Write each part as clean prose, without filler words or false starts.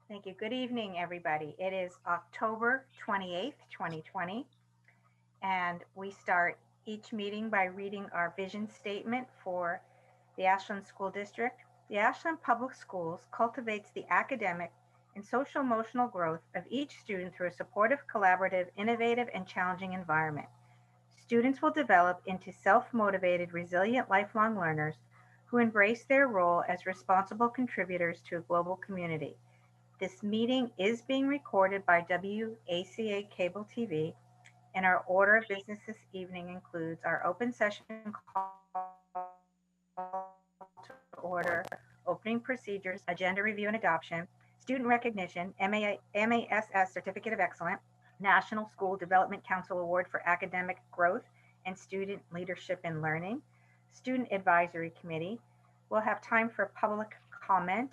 Thank you. Good evening, everybody. It is October 28th, 2020, and we start each meeting by reading our vision statement for the Ashland School District. The Ashland Public Schools cultivates the academic and social emotional growth of each student through a supportive, collaborative, innovative, and challenging environment. Students will develop into self-motivated, resilient, lifelong learners who embrace their role as responsible contributors to a global community. This meeting is being recorded by WACA Cable TV, and our order of business this evening includes our open session call to order, opening procedures, agenda review and adoption, student recognition, MASS Certificate of Excellence, National School Development Council Award for Academic Growth and Student Leadership and Learning, Student Advisory Committee. We'll have time for public comment,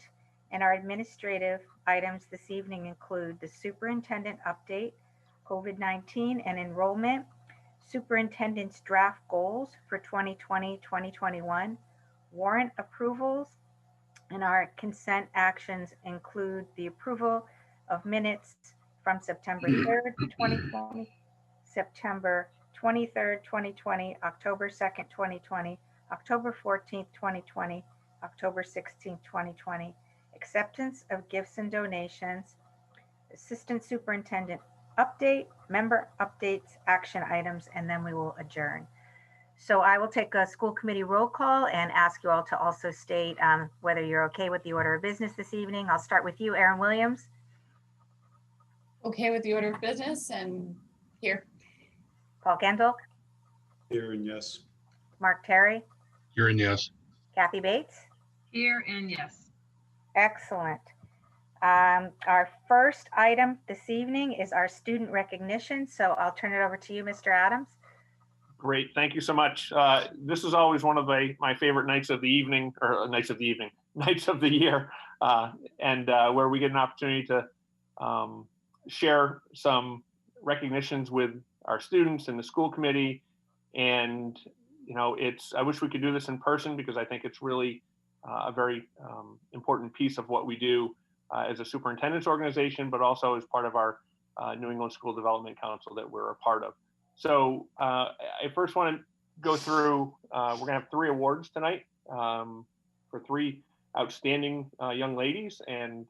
and our administrative items this evening include the superintendent update, COVID-19 and enrollment, superintendent's draft goals for 2020-2021, warrant approvals, and our consent actions include the approval of minutes from September 3rd, 2020, September 23rd, 2020, October 2nd, 2020, October 14th, 2020, October 16th, 2020, acceptance of gifts and donations, assistant superintendent update, member updates, action items, and then we will adjourn. So I will take a school committee roll call and ask you all to also state whether you're okay with the order of business this evening. I'll start with you, Erin Williams. Okay with the order of business and here. Paul Kendall. Here and yes. Mark Terry. Here and yes. Kathy Bates. Here and yes. Excellent. Our first item this evening is our student recognition. So I'll turn it over to you, Mr. Adams. Great, thank you so much. This is always one of my favorite nights of the evening, or nights of the year, and where we get an opportunity to share some recognitions with our students and the school committee. And I wish we could do this in person because I think it's really a very important piece of what we do as a superintendent's organization, but also as part of our New England School Development Council that we're a part of. So I first want to go through, we're gonna have 3 awards tonight for 3 outstanding young ladies and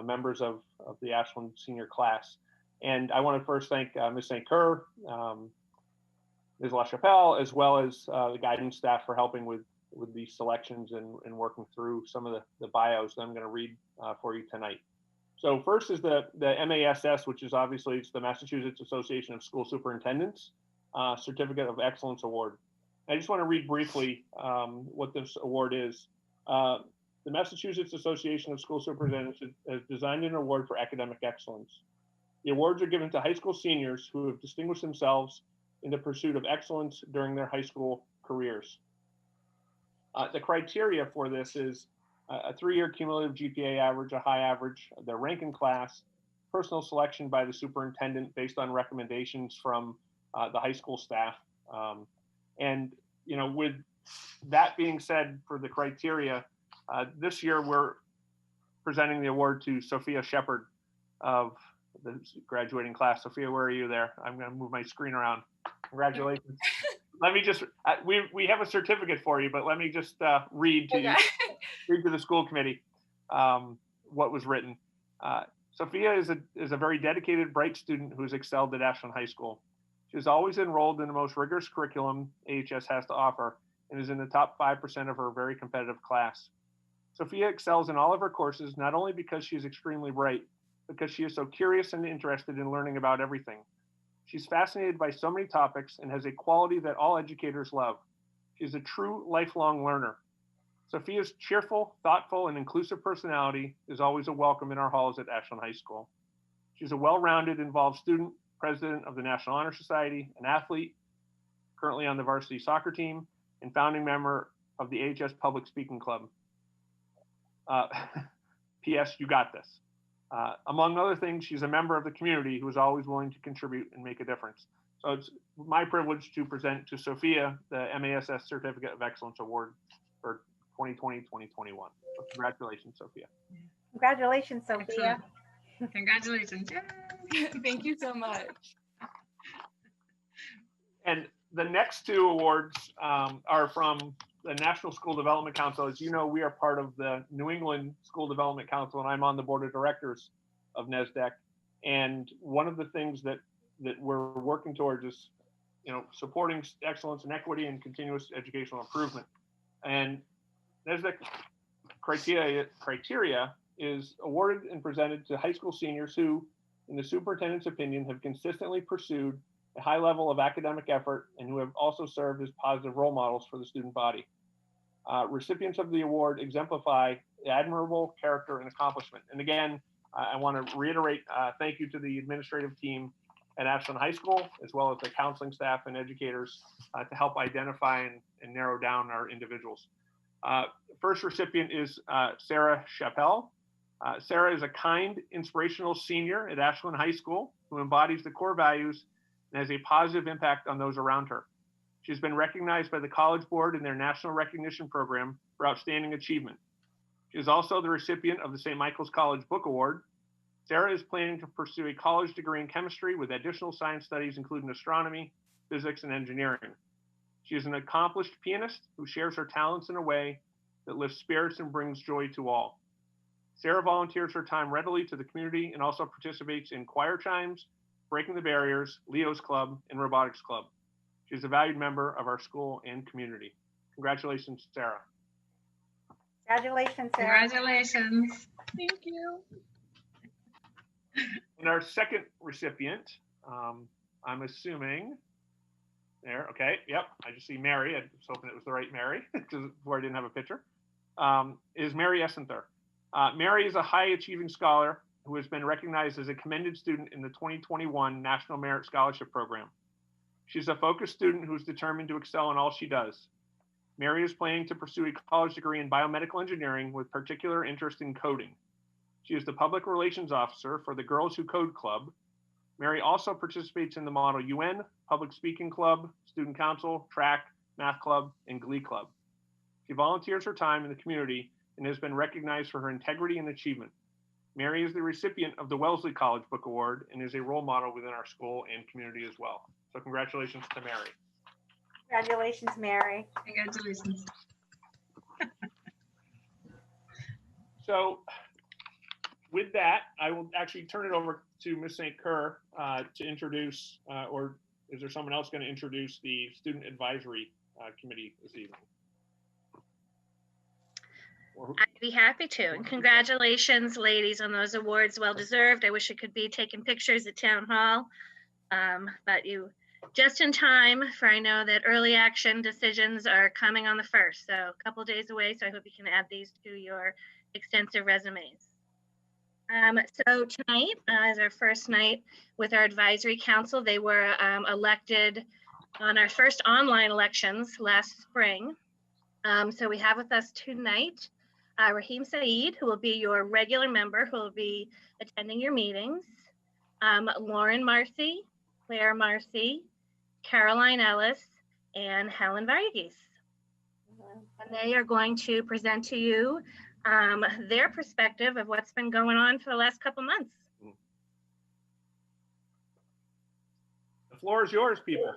members of the Ashland senior class. And I want to first thank Ms. St. Kerr, Ms. LaChapelle, as well as the guidance staff for helping with these selections and working through some of the bios that I'm gonna read for you tonight. So first is the MASS, which is obviously it's the Massachusetts Association of School Superintendents Certificate of Excellence Award. I just want to read briefly what this award is. The Massachusetts Association of School Superintendents has designed an award for academic excellence. The awards are given to high school seniors who have distinguished themselves in the pursuit of excellence during their high school careers. The criteria for this is a 3-year cumulative GPA average, a high average, their rank in class, personal selection by the superintendent based on recommendations from the high school staff. And with that being said, for the criteria, this year we're presenting the award to Sophia Shepard of the graduating class. Sophia, where are you there? I'm going to move my screen around. Congratulations. Let me just, we have a certificate for you, but let me just read to you, read to the school committee what was written. Sophia is a very dedicated, bright student who has excelled at Ashland High School. She is always enrolled in the most rigorous curriculum AHS has to offer and is in the top 5% of her very competitive class. Sophia excels in all of her courses, not only because she is extremely bright, but because she is so curious and interested in learning about everything. She's fascinated by so many topics and has a quality that all educators love. She's a true lifelong learner. Sophia's cheerful, thoughtful, and inclusive personality is always a welcome in our halls at Ashland High School. She's a well-rounded, involved student, president of the National Honor Society, an athlete, currently on the varsity soccer team, and founding member of the AHS Public Speaking Club. P.S. You got this. Among other things, she's a member of the community who is always willing to contribute and make a difference. So it's my privilege to present to Sophia the MASS Certificate of Excellence Award for 2020-2021. So congratulations, Sophia. Congratulations, Sophia. Congratulations. Yay. Thank you so much. And the next two awards are from the National School Development Council. As you know, we are part of the New England School Development Council, and I'm on the board of directors of NESDEC. And one of the things that we're working towards is, supporting excellence and equity and continuous educational improvement. And NESDEC criteria is awarded and presented to high school seniors who, in the superintendent's opinion, have consistently pursued a high level of academic effort and who have also served as positive role models for the student body. Recipients of the award exemplify admirable character and accomplishment. And again, I want to reiterate, thank you to the administrative team at Ashland High School, as well as the counseling staff and educators to help identify and narrow down our individuals. First recipient is Sarah Chappelle. Sarah is a kind, inspirational senior at Ashland High School who embodies the core values and has a positive impact on those around her. She's been recognized by the College Board in their National Recognition Program for outstanding achievement. She is also the recipient of the St. Michael's College Book Award. Sarah is planning to pursue a college degree in chemistry with additional science studies, including astronomy, physics, and engineering. She is an accomplished pianist who shares her talents in a way that lifts spirits and brings joy to all. Sarah volunteers her time readily to the community and also participates in choir chimes, Breaking the Barriers, Leo's Club, and Robotics Club. She's a valued member of our school and community. Congratulations, Sarah. Congratulations, Sarah. Congratulations. Thank you. And our second recipient, I'm assuming, there, okay, yep, I just see Mary. I was hoping it was the right Mary, because before I didn't have a picture, is Mary Essenther. Mary is a high-achieving scholar who has been recognized as a commended student in the 2021 National Merit Scholarship Program. She's a focused student who is determined to excel in all she does. Mary is planning to pursue a college degree in biomedical engineering with particular interest in coding. She is the public relations officer for the Girls Who Code Club. Mary also participates in the Model UN, Public Speaking Club, Student Council, Track, Math Club, and Glee Club. She volunteers her time in the community and has been recognized for her integrity and achievement. Mary is the recipient of the Wellesley College Book Award and is a role model within our school and community as well. So congratulations to Mary. Congratulations, Mary. Congratulations. So with that, I will actually turn it over to Ms. St. Kerr to introduce, or is there someone else going to introduce the Student Advisory Committee this evening? I'd be happy to. And congratulations, ladies, on those awards. Well deserved. I wish I could be taking pictures at Town Hall, but you just in time for, I know that early action decisions are coming on the 1st, so a couple days away. So I hope you can add these to your extensive resumes. So tonight is our first night with our advisory council. They were elected on our first online elections last spring. So we have with us tonight Raheem Saeed, who will be your regular member, who will be attending your meetings, Lauren Marcy, Claire Marcy, Caroline Ellis, and Helen Varghese. And they are going to present to you their perspective of what's been going on for the last couple months. The floor is yours, people.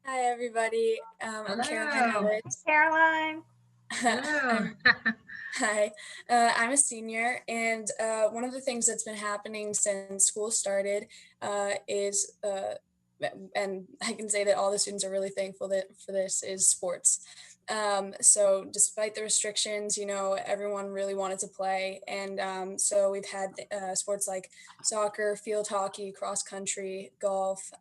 Hi, everybody. I'm Caroline Hello. Ellis. Caroline. Hello. Hi, I'm a senior, and one of the things that's been happening since school started is, and I can say that all the students are really thankful for this, is sports. So despite the restrictions, everyone really wanted to play. And so we've had sports like soccer, field hockey, cross country, golf.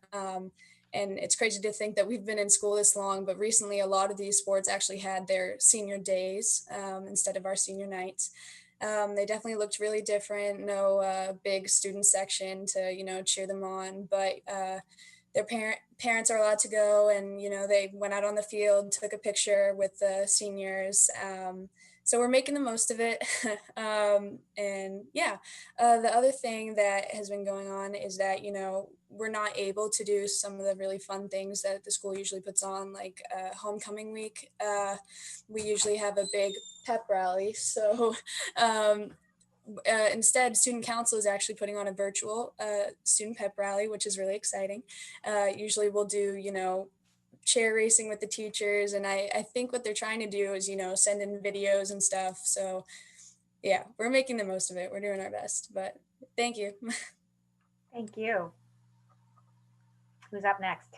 And it's crazy to think that we've been in school this long, but recently a lot of these sports actually had their senior days instead of our senior nights. They definitely looked really different. No big student section to, cheer them on, but their parents are allowed to go, and they went out on the field, took a picture with the seniors. So we're making the most of it. And yeah, the other thing that has been going on is that we're not able to do some of the really fun things that the school usually puts on, like homecoming week. We usually have a big pep rally, so instead, student council is actually putting on a virtual student pep rally, which is really exciting. Usually we'll do, chair racing with the teachers. And I think what they're trying to do is, send in videos and stuff. So yeah, we're making the most of it. We're doing our best, but thank you. Thank you. Who's up next?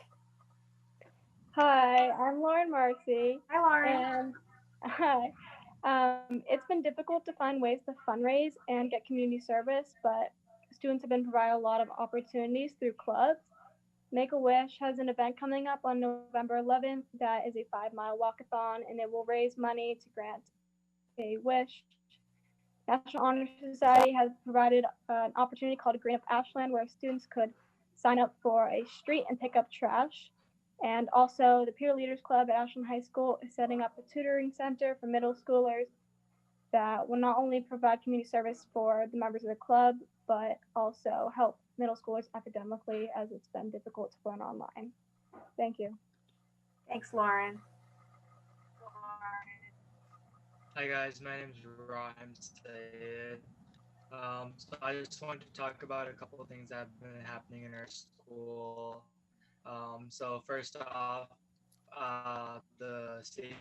Hi, I'm Lauren Marcy, Hi, Lauren. and hi. It's been difficult to find ways to fundraise and get community service, but students have been provided a lot of opportunities through clubs. Make-A-Wish has an event coming up on November 11th that is a 5-mile walkathon, and it will raise money to grant a wish. National Honor Society has provided an opportunity called Green Up Ashland, where students could sign up for a street and pick up trash. And also the Peer Leaders Club at Ashland High School is setting up a tutoring center for middle schoolers that will not only provide community service for the members of the club, but also help middle schoolers academically, as it's been difficult to learn online. Thank you. Thanks, Lauren. Hi guys, my name is Rahim Sayed. So I just wanted to talk about a couple of things that have been happening in our school. So first off, the safety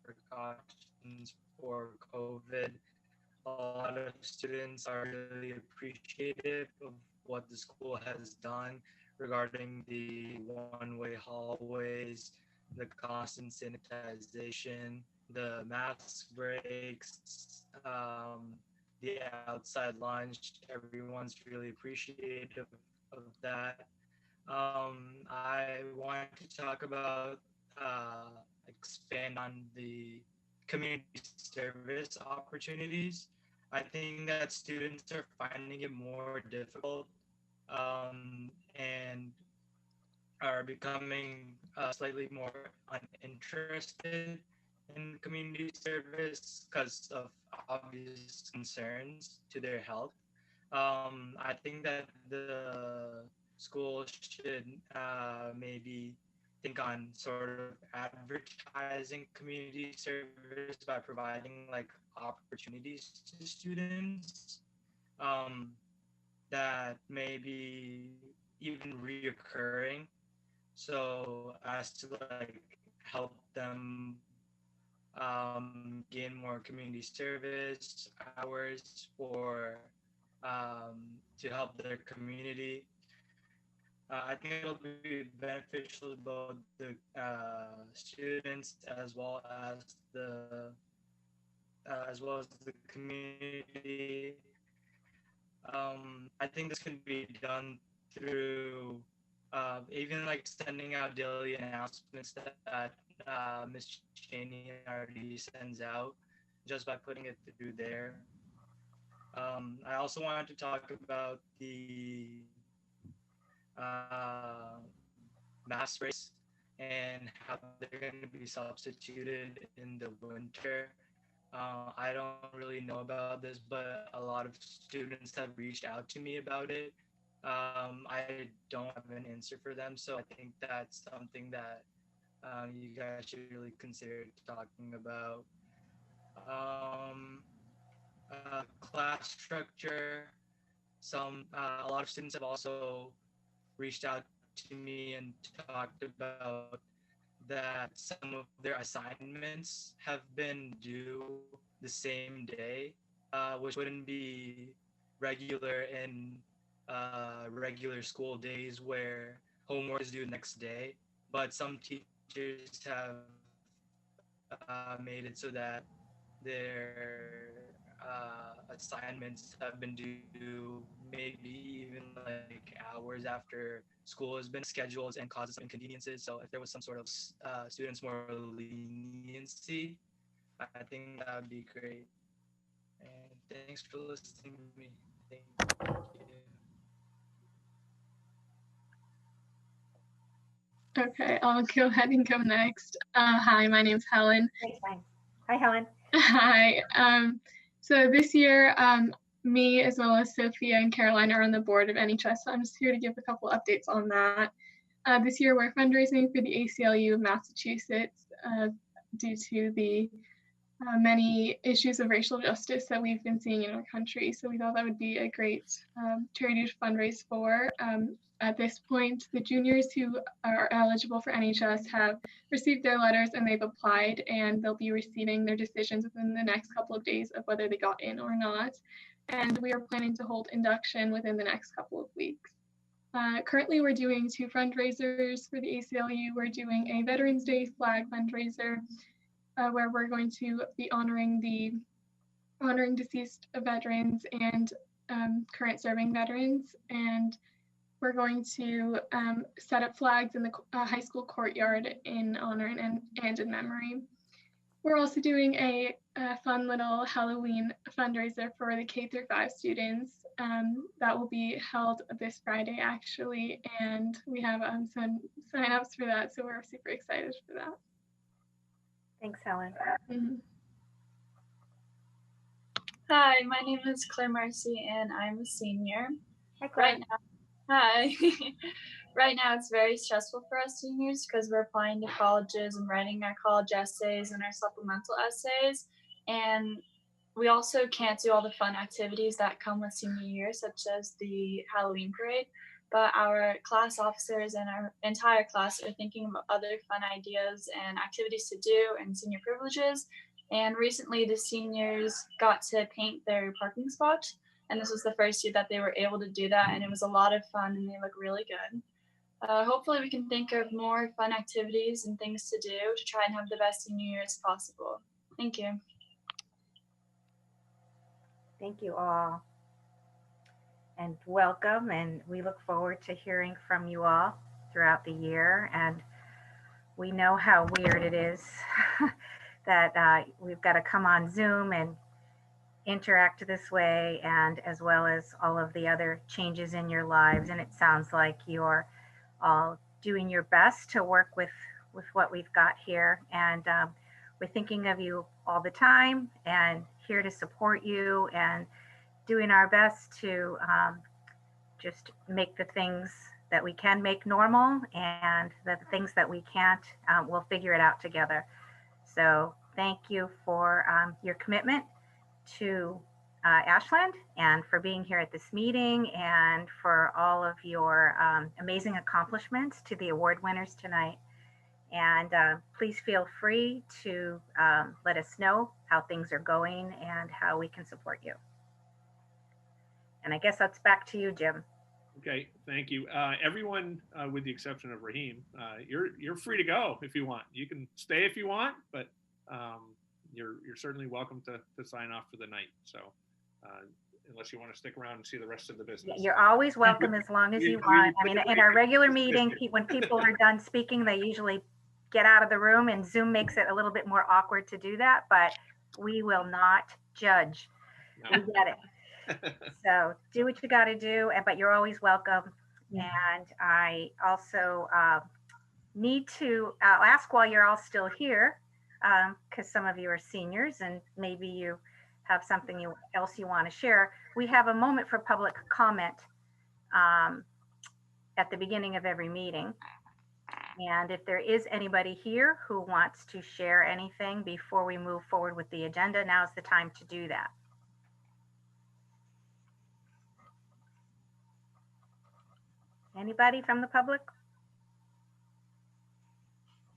precautions for COVID. A lot of students are really appreciative of what the school has done regarding the one-way hallways, the constant sanitization, the mask breaks, the outside lunch. Everyone's really appreciative of that. I want to talk about expand on the community service opportunities. I think that students are finding it more difficult and are becoming slightly more uninterested in community service because of obvious concerns to their health. I think that the school should maybe think on sort of advertising community service by providing like opportunities to students that may be even reoccurring, so as to like help them gain more community service hours for to help their community. I think it'll be beneficial to both the students as well as the community. I think this can be done through even like sending out daily announcements that Ms. Cheney already sends out just by putting it through there. I also wanted to talk about the mask rates and how they're going to be substituted in the winter. I don't really know about this, but a lot of students have reached out to me about it. I don't have an answer for them, so I think that's something that you guys should really consider talking about. Class structure. A lot of students have also reached out to me and talked about that some of their assignments have been due the same day, which wouldn't be regular in regular school days where homework is due next day. But some teachers have made it so that their assignments have been due maybe even like hours after school has been scheduled and causes some inconveniences. So if there was some sort of students more leniency, I think that would be great. And thanks for listening to me. Thank you. Okay, I'll go ahead and go next. Hi, my name's Helen. Thanks, fine. Hi, Helen. Hi. So this year, me as well as Sophia and Caroline are on the board of NHS, so I'm just here to give a couple updates on that. This year, we're fundraising for the ACLU of Massachusetts due to the many issues of racial justice that we've been seeing in our country. So we thought that would be a great charity to fundraise for. At this point, the juniors who are eligible for NHS have received their letters and they've applied, and they'll be receiving their decisions within the next couple of days of whether they got in or not. And we are planning to hold induction within the next couple of weeks. Currently, we're doing 2 fundraisers for the ACLU. We're doing a Veterans Day flag fundraiser where we're going to be honoring deceased veterans and current serving veterans. And we're going to set up flags in the high school courtyard in honor and in memory. We're also doing a fun little Halloween fundraiser for the K-5 students that will be held this Friday, actually, and we have some signups for that, so we're super excited for that. Thanks, Helen. Mm-hmm. Hi, my name is Claire Marcy, and I'm a senior. Hi, Claire. Right now, hi. Right now, it's very stressful for us seniors because we're applying to colleges and writing our college essays and our supplemental essays. And we also can't do all the fun activities that come with senior year, such as the Halloween parade. But our class officers and our entire class are thinking of other fun ideas and activities to do and senior privileges. And recently, the seniors got to paint their parking spot. And this was the first year that they were able to do that. And it was a lot of fun and they look really good. Hopefully we can think of more fun activities and things to do to try and have the best senior year as possible. Thank you. Thank you all. And welcome. And we look forward to hearing from you all throughout the year. And we know how weird it is that we've got to come on Zoom and interact this way, and as well as all of the other changes in your lives. And it sounds like you're all doing your best to work with what we've got here. And we're thinking of you all the time and here to support you and doing our best to just make the things that we can make normal, and the things that we can't, we'll figure it out together. So thank you for your commitment to Ashland and for being here at this meeting and for all of your amazing accomplishments to the award winners tonight. And please feel free to let us know how things are going and how we can support you. And I guess that's back to you, Jim. Okay, thank you. Everyone, with the exception of Raheem, you're free to go if you want. You can stay if you want, but you're certainly welcome to sign off for the night. So unless you want to stick around and see the rest of the business. You're always welcome as long as you want. I mean, in our regular meeting, when people are done speaking, they usually get out of the room, and Zoom makes it a little bit more awkward to do that, but we will not judge. No. We get it. So do what you got to do, but you're always welcome. And I also need to ask while you're all still here, because some of you are seniors and maybe you have something else you want to share. We have a moment for public comment at the beginning of every meeting. And if there is anybody here who wants to share anything before we move forward with the agenda, now's the time to do that. Anybody from the public?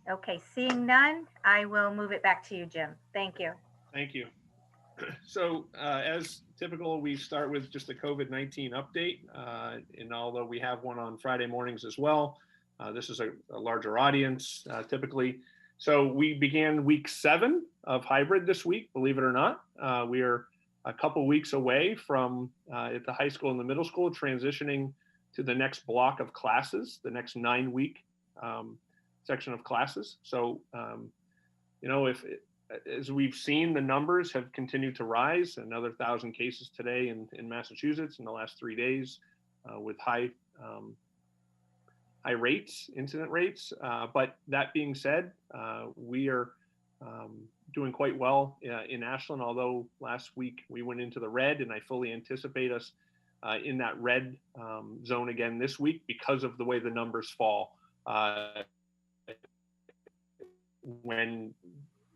Okay, seeing none, I will move it back to you, Jim. Thank you. Thank you. So as typical, we start with just a COVID-19 update. And although we have one on Friday mornings as well, this is a larger audience typically. So we began week 7 of hybrid this week, believe it or not. We are a couple weeks away from at the high school and the middle school transitioning to the next block of classes, the next 9-week section of classes. So, you know, as we've seen, the numbers have continued to rise, another 1,000 cases today in Massachusetts in the last 3 days with high rates, incident rates. But that being said, we are doing quite well in Ashland, although last week we went into the red, and I fully anticipate us in that red zone again this week because of the way the numbers fall. When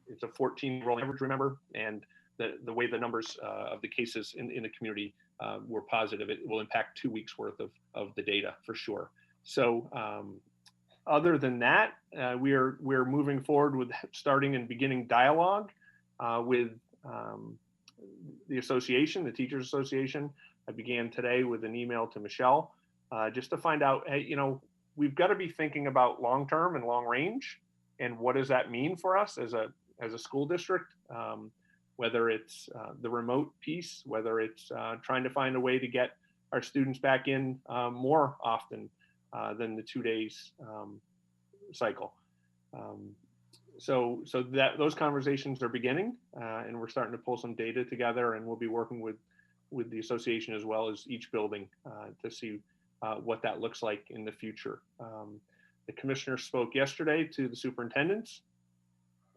it's a 14-year-old average, remember, and the way the numbers of the cases in the community were positive, it will impact 2 weeks worth of the data for sure. So other than that, we're moving forward with starting and beginning dialogue with the association, the Teachers Association. I began today with an email to Michelle just to find out, hey, we've got to be thinking about long-term and long range, and what does that mean for us as a school district? Whether it's the remote piece, whether it's trying to find a way to get our students back in more often than the 2 days cycle. So that those conversations are beginning, and we're starting to pull some data together, and we'll be working with the association as well as each building to see what that looks like in the future. The commissioner spoke yesterday to the superintendents,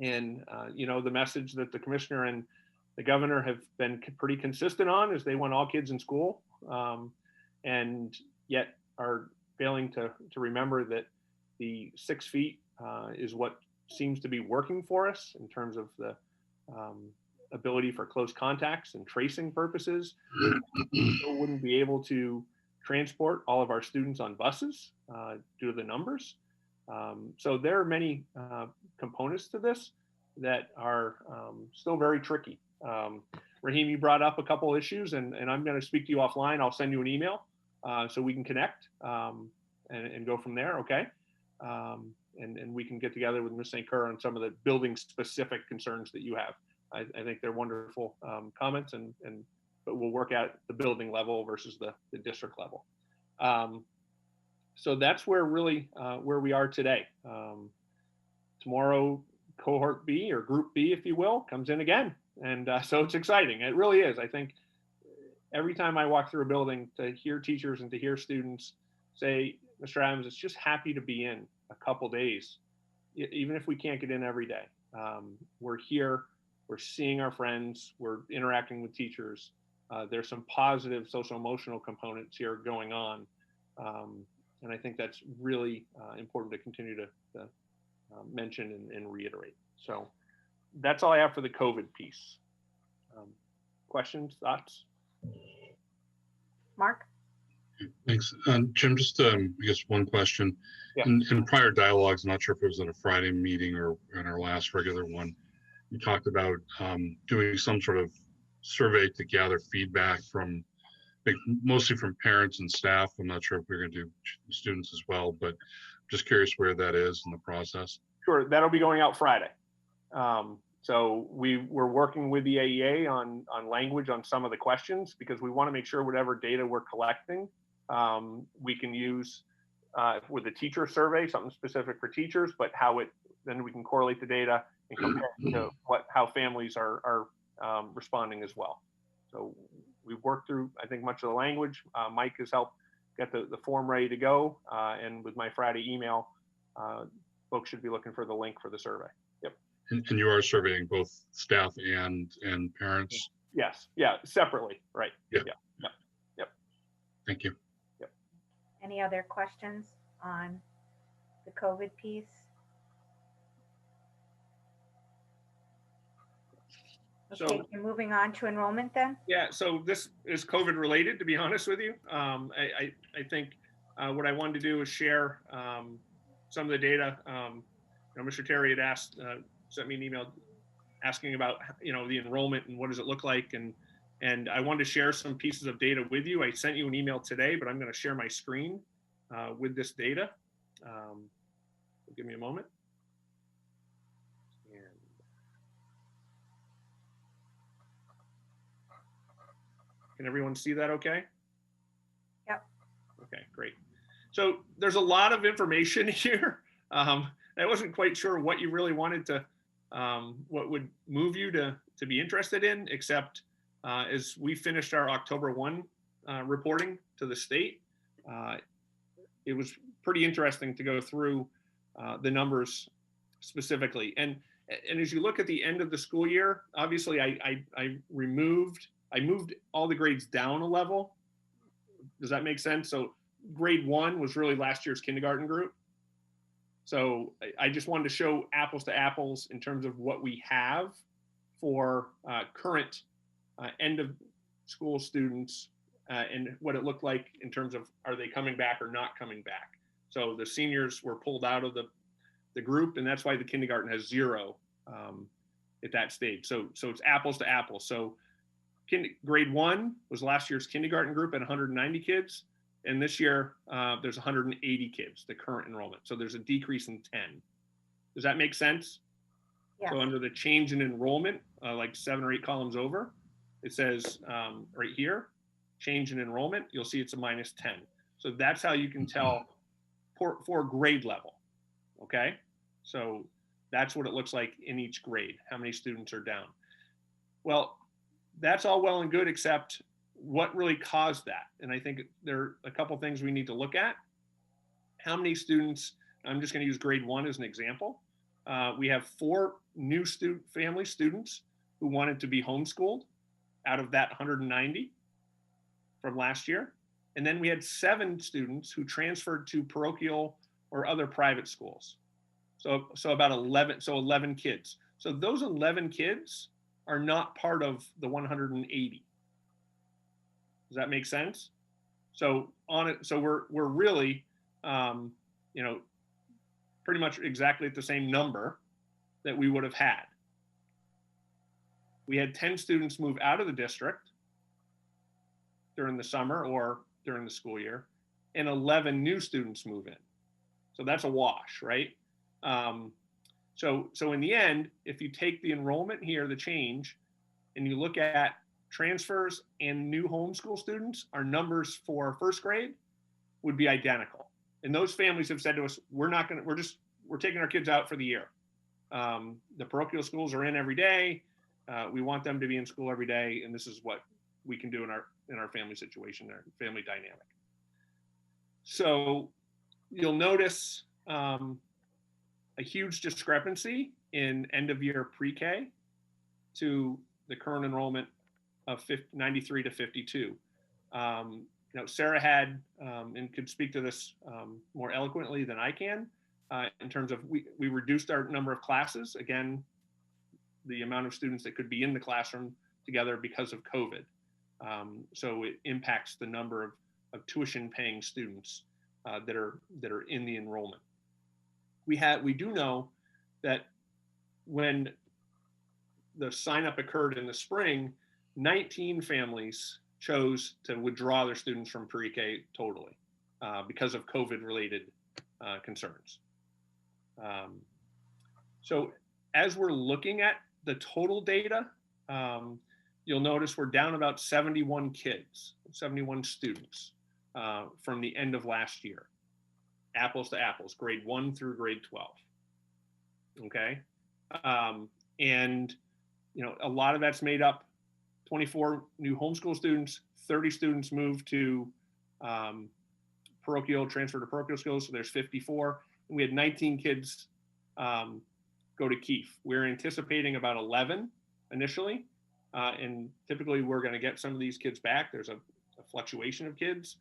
and the message that the commissioner and the governor have been pretty consistent on is they want all kids in school, and yet are failing to remember that the 6 feet is what seems to be working for us in terms of the ability for close contacts and tracing purposes. We still wouldn't be able to transport all of our students on buses due to the numbers. So there are many components to this that are still very tricky. Raheem, you brought up a couple issues, and I'm going to speak to you offline. I'll send you an email so we can connect and go from there, okay? And we can get together with Ms. St. Kerr on some of the building specific concerns that you have. I think they're wonderful comments, but we'll work at the building level versus the district level. So that's where really where we are today. Tomorrow, cohort B, or group B, if you will, comes in again. And so it's exciting. It really is. I think every time I walk through a building, to hear teachers and to hear students say, Mr. Adams, it's just happy to be in a couple days, even if we can't get in every day. We're here, we're seeing our friends, we're interacting with teachers. There's some positive social emotional components here going on. And I think that's really important to continue to mention and reiterate. So that's all I have for the COVID piece. Questions, thoughts? Mark? Thanks. Jim, just I guess one question. Yeah. In prior dialogues, I'm not sure if it was at a Friday meeting or in our last regular one, you talked about doing some sort of survey to gather feedback from, mostly from parents and staff. I'm not sure if we're going to do students as well, but just curious where that is in the process. Sure, that'll be going out Friday. So we're working with the AEA on language on some of the questions, because we want to make sure whatever data we're collecting, we can use with the teacher survey, something specific for teachers, but then we can correlate the data and compare it to how families are responding as well. So we've worked through, I think, much of the language. Mike has helped get the form ready to go. And with my Friday email, folks should be looking for the link for the survey. Yep. And you are surveying both staff and parents? Yes. Yeah. Separately. Right. Yeah. Yep. Thank you. Yep. Any other questions on the COVID piece? Okay, So you're moving on to enrollment then? yeah, so this is COVID related, to be honest with you. I think what I wanted to do is share some of the data. Mr. Terry had sent me an email asking about the enrollment and what does it look like, and I wanted to share some pieces of data with you. I sent you an email today, but I'm going to share my screen with this data. Give me a moment. Can everyone see that okay? Yep. Okay, great. So there's a lot of information here. I wasn't quite sure what you really wanted to, what would move you to be interested in, except as we finished our October 1 reporting to the state, it was pretty interesting to go through the numbers specifically. And as you look at the end of the school year, obviously I moved all the grades down a level. Does that make sense? So grade 1 was really last year's kindergarten group. So I just wanted to show apples to apples in terms of what we have for current end of school students and what it looked like in terms of are they coming back or not coming back. So the seniors were pulled out of the group, and that's why the kindergarten has 0 at that stage. So it's apples to apples. So grade 1 was last year's kindergarten group at 190 kids. And this year, there's 180 kids, the current enrollment. So there's a decrease in 10. Does that make sense? Yes. So under the change in enrollment, like 7 or 8 columns over, it says right here, change in enrollment, you'll see it's a -10. So that's how you can tell for grade level, okay? So that's what it looks like in each grade, how many students are down. Well, that's all well and good, except what really caused that? And I think there are a couple things we need to look at. How many students, I'm just going to use grade 1 as an example. We have 4 new family students who wanted to be homeschooled out of that 190 from last year. And then we had 7 students who transferred to parochial or other private schools. So about 11 kids. So those 11 kids are not part of the 180. Does that make sense? So we're really, pretty much exactly at the same number that we would have had. We had 10 students move out of the district during the summer or during the school year, and 11 new students move in. So that's a wash, right? So in the end, if you take the enrollment here, the change, and you look at transfers and new homeschool students, our numbers for first grade would be identical. And those families have said to us, we're taking our kids out for the year. The parochial schools are in every day. We want them to be in school every day. And this is what we can do in our family situation, our family dynamic. So you'll notice a huge discrepancy in end of year pre-K to the current enrollment of 93 to 52. Sarah had, and could speak to this more eloquently than I can, in terms of we reduced our number of classes, again, the amount of students that could be in the classroom together because of COVID. So it impacts the number of tuition paying students that are in the enrollment. We do know that when the sign up occurred in the spring, 19 families chose to withdraw their students from pre-K totally because of COVID related concerns. So as we're looking at the total data, you'll notice we're down about 71 kids, 71 students from the end of last year, apples to apples, grade 1 through grade 12. Okay. And a lot of that's made up 24 new homeschool students, 30 students moved to transfer to parochial schools, so there's 54. And we had 19 kids go to Keefe. We're anticipating about 11 initially, and typically we're going to get some of these kids back. There's a fluctuation of kids.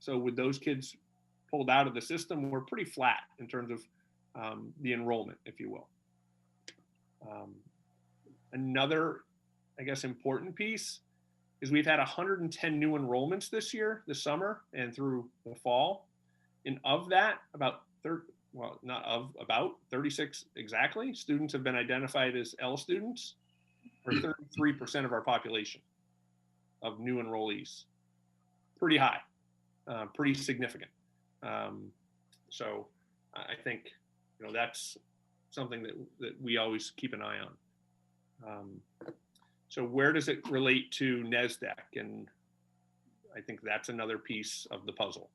So with those kids pulled out of the system, we're pretty flat in terms of the enrollment, if you will. Another, I guess, important piece is we've had 110 new enrollments this summer and through the fall. And of that, about 36 exactly, students have been identified as L students, or 33% of our population of new enrollees. Pretty high, pretty significant. So I think, that's something that we always keep an eye on. So where does it relate to NESDEC? And I think that's another piece of the puzzle.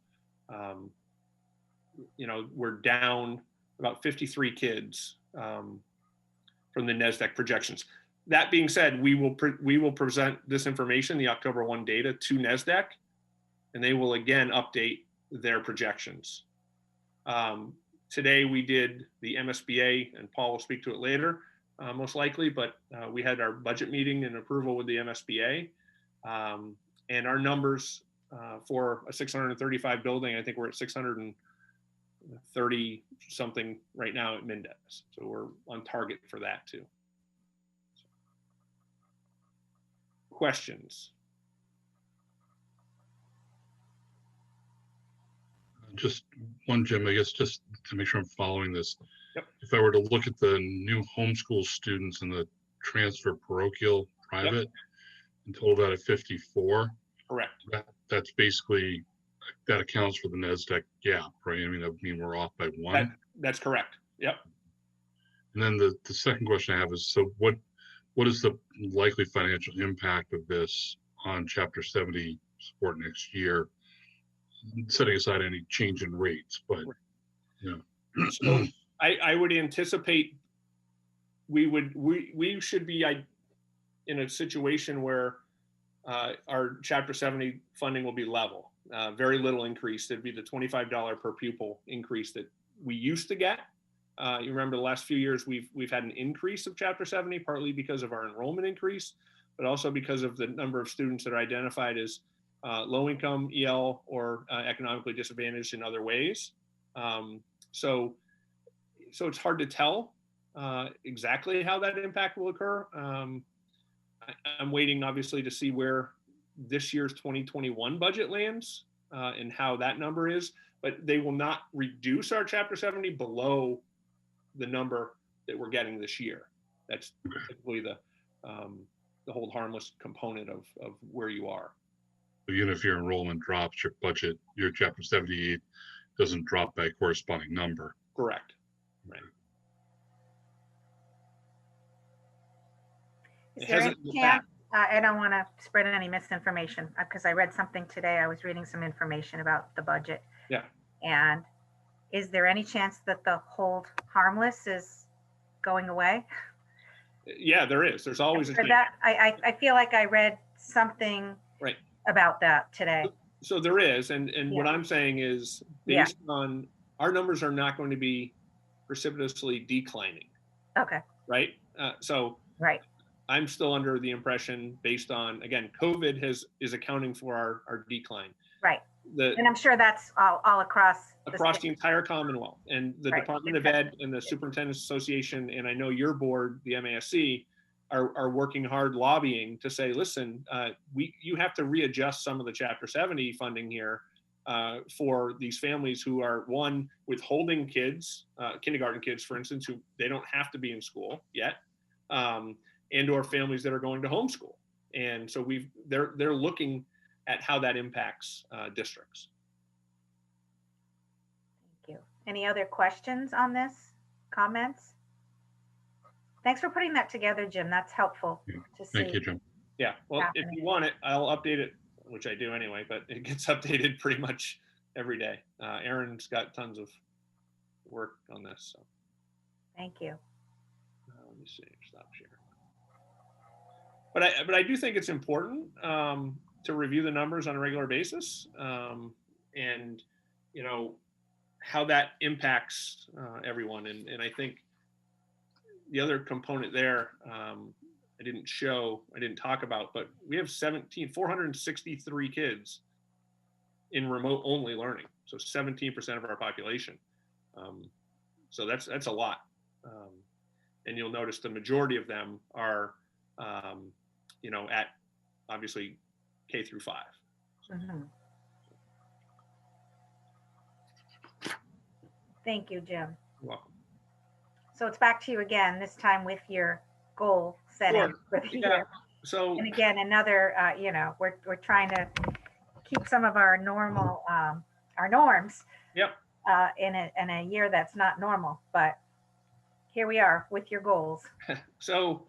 We're down about 53 kids from the NESDEC projections. That being said, we will present this information, the October 1 data, to NESDEC, and they will again update their projections. Today we did the MSBA, and Paul will speak to it later, most likely, but we had our budget meeting and approval with the MSBA, and our numbers for a 635 building, I think we're at 30 something right now at Mendez. So we're on target for that too. Questions? Just one, Jim, I guess, just to make sure I'm following this. Yep. If I were to look at the new homeschool students and the transfer parochial private, and total that at 54, Correct. that's basically, that accounts for the NESDEC gap, right? I mean, that would mean we're off by one. That's correct. Yep. And then the second question I have is, so what is the likely financial impact of this on Chapter 70 support next year? Setting aside any change in rates, but So I would anticipate we should be in a situation where our Chapter 70 funding will be level. Very little increase. It'd be the $25 per pupil increase that we used to get. You remember the last few years we've had an increase of Chapter 70, partly because of our enrollment increase, but also because of the number of students that are identified as low income, EL, or economically disadvantaged in other ways. So it's hard to tell exactly how that impact will occur. I'm waiting, obviously, to see where this year's 2021 budget lands and how that number is, but they will not reduce our Chapter 70 below the number that we're getting this year. That's typically the hold harmless component of where you are. even if your enrollment drops, your budget, your Chapter 78 doesn't drop by a corresponding number. Correct. Right. Is there any chance, I don't want to spread any misinformation because I read something today. I was reading some information about the budget. Yeah. And is there any chance that the hold harmless is going away? Yeah, there is. There's always a chance. That, I feel like I read something right about that today. So there is, and what I'm saying is based on our numbers are not going to be precipitously declining. Okay. Right. So right. I'm still under the impression, based on, again, COVID is accounting for our decline. Right. And I'm sure that's all across the entire Commonwealth, and the Department of Ed and the Superintendent's Association, and I know your board, the MASC, are working hard lobbying to say, listen, you have to readjust some of the Chapter 70 funding here for these families who are, one, withholding kids, kindergarten kids, for instance, who they don't have to be in school yet, and or families that are going to homeschool. And so they're looking at how that impacts districts. Thank you. Any other questions on this? Comments? Thanks for putting that together, Jim. That's helpful to see. Thank you, Jim. Yeah, well, if you want it, I'll update it, which I do anyway, but it gets updated pretty much every day. Aaron's got tons of work on this. So. Thank you. Let me see, stop sharing. But I do think it's important to review the numbers on a regular basis, and how that impacts everyone. And I think the other component there I didn't talk about, but we have 463 kids in remote only learning, so 17% of our population. So that's a lot, and you'll notice the majority of them are at obviously K through 5. Mm-hmm. Thank you, Jim. You're welcome. So it's back to you again, this time with your goal setting for the year. So, and again, another, we're trying to keep some of our normal, our norms. Yep. In a year that's not normal, but here we are with your goals. So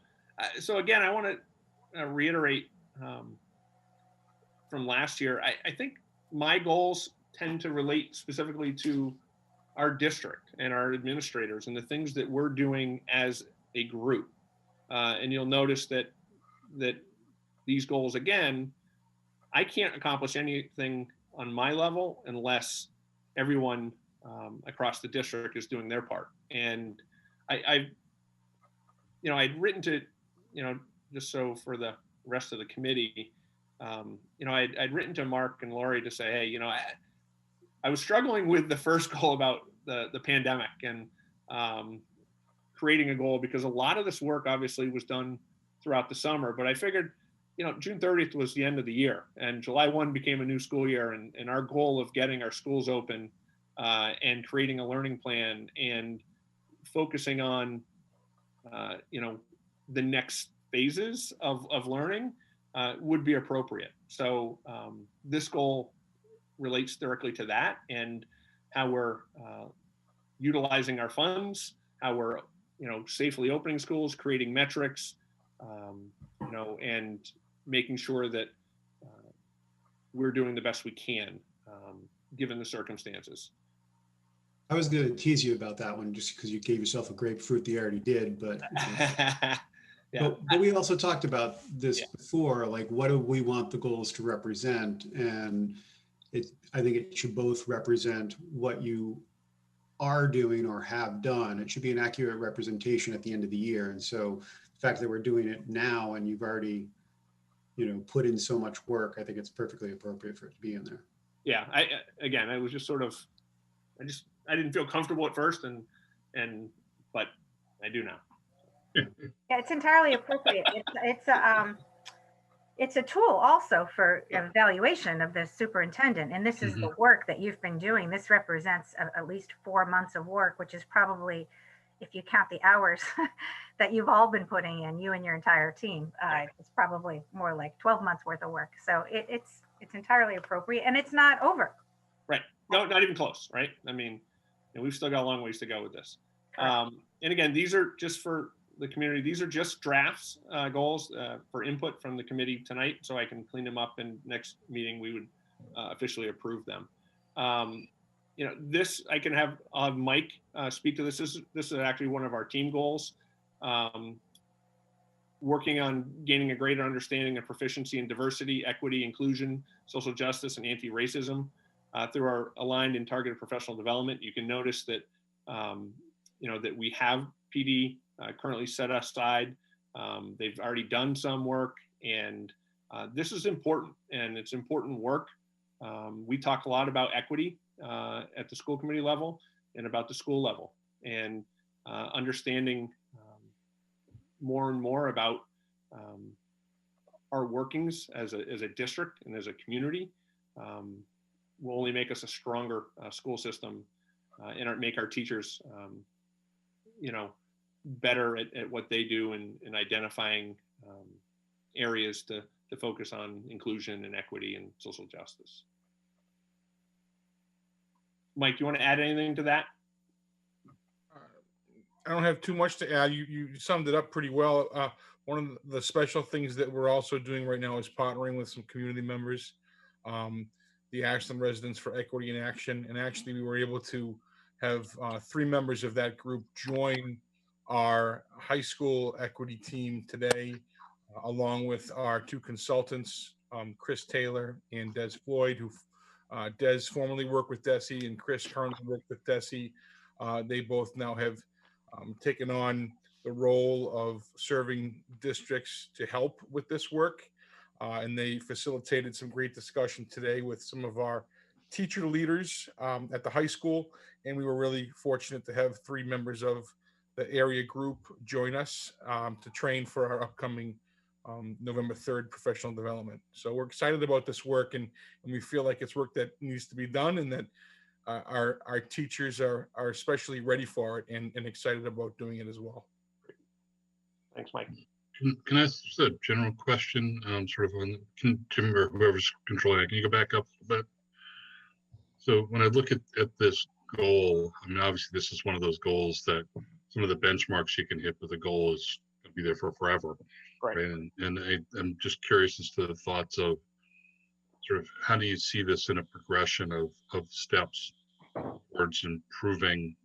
again, I want to reiterate from last year. I think my goals tend to relate specifically to our district and our administrators and the things that we're doing as a group. And you'll notice that these goals, again, I can't accomplish anything on my level unless everyone across the district is doing their part. And I'd written to, just so for the rest of the committee, I'd written to Mark and Lori to say, hey, I was struggling with the first goal about the pandemic and creating a goal, because a lot of this work obviously was done throughout the summer, but I figured, June 30th was the end of the year, and July 1 became a new school year, and our goal of getting our schools open and creating a learning plan and focusing on, the next phases of learning would be appropriate. So this goal relates directly to that, and how we're utilizing our funds, how we're safely opening schools, creating metrics, and making sure that we're doing the best we can given the circumstances. I was going to tease you about that one just because you gave yourself a grapefruit that you already did, but Yeah. But we also talked about this before, like what do we want the goals to represent? And I think it should both represent what you are doing or have done. It should be an accurate representation at the end of the year. And so the fact that we're doing it now and you've already, put in so much work, I think it's perfectly appropriate for it to be in there. Yeah. I was just sort of, I didn't feel comfortable at first, but I do now. Yeah, it's entirely appropriate. It's a tool also for evaluation of the superintendent, and this is the work that you've been doing. This represents at least 4 months of work, which is probably, if you count the hours that you've all been putting in, you and your entire team, it's probably more like 12 months worth of work. So it's entirely appropriate, and it's not over. Right. No, not even close. Right. I mean, we've still got a long ways to go with this. And again, these are just for the community. These are just drafts, goals for input from the committee tonight, so I can clean them up, and next meeting we would officially approve them. This I can have Mike speak to this. This is actually one of our team goals, working on gaining a greater understanding of proficiency in diversity, equity, inclusion, social justice, and anti-racism through our aligned and targeted professional development. You can notice that that we have PD currently set aside. They've already done some work, and this is important, and it's important work. We talk a lot about equity at the school committee level and about the school level, and understanding more and more about our workings as a district and as a community will only make us a stronger school system and make our teachers better at what they do in identifying areas to focus on inclusion and equity and social justice. Mike, you want to add anything to that? I don't have too much to add. You summed it up pretty well. One of the special things that we're also doing right now is partnering with some community members, the Ashland Residents for Equity in Action. And actually we were able to have 3 members of that group join our high school equity team today, along with our 2 consultants, Chris Taylor and Des Floyd, who Des formerly worked with DESE and Chris currently worked with DESE. They both now have taken on the role of serving districts to help with this work. And they facilitated some great discussion today with some of our teacher leaders at the high school. And we were really fortunate to have 3 members of the area group join us to train for our upcoming November 3rd professional development. So we're excited about this work, and we feel like it's work that needs to be done, and that our teachers are especially ready for it and excited about doing it as well. Thanks, Mike. Can I ask just a general question, sort of on Tim or whoever's controlling it? Can you go back up a bit? So when I look at this goal, I mean, obviously this is one of those goals that some of the benchmarks you can hit, but the goal is going to be there for forever. Right. And I'm just curious as to the thoughts of sort of how do you see this in a progression of steps towards improving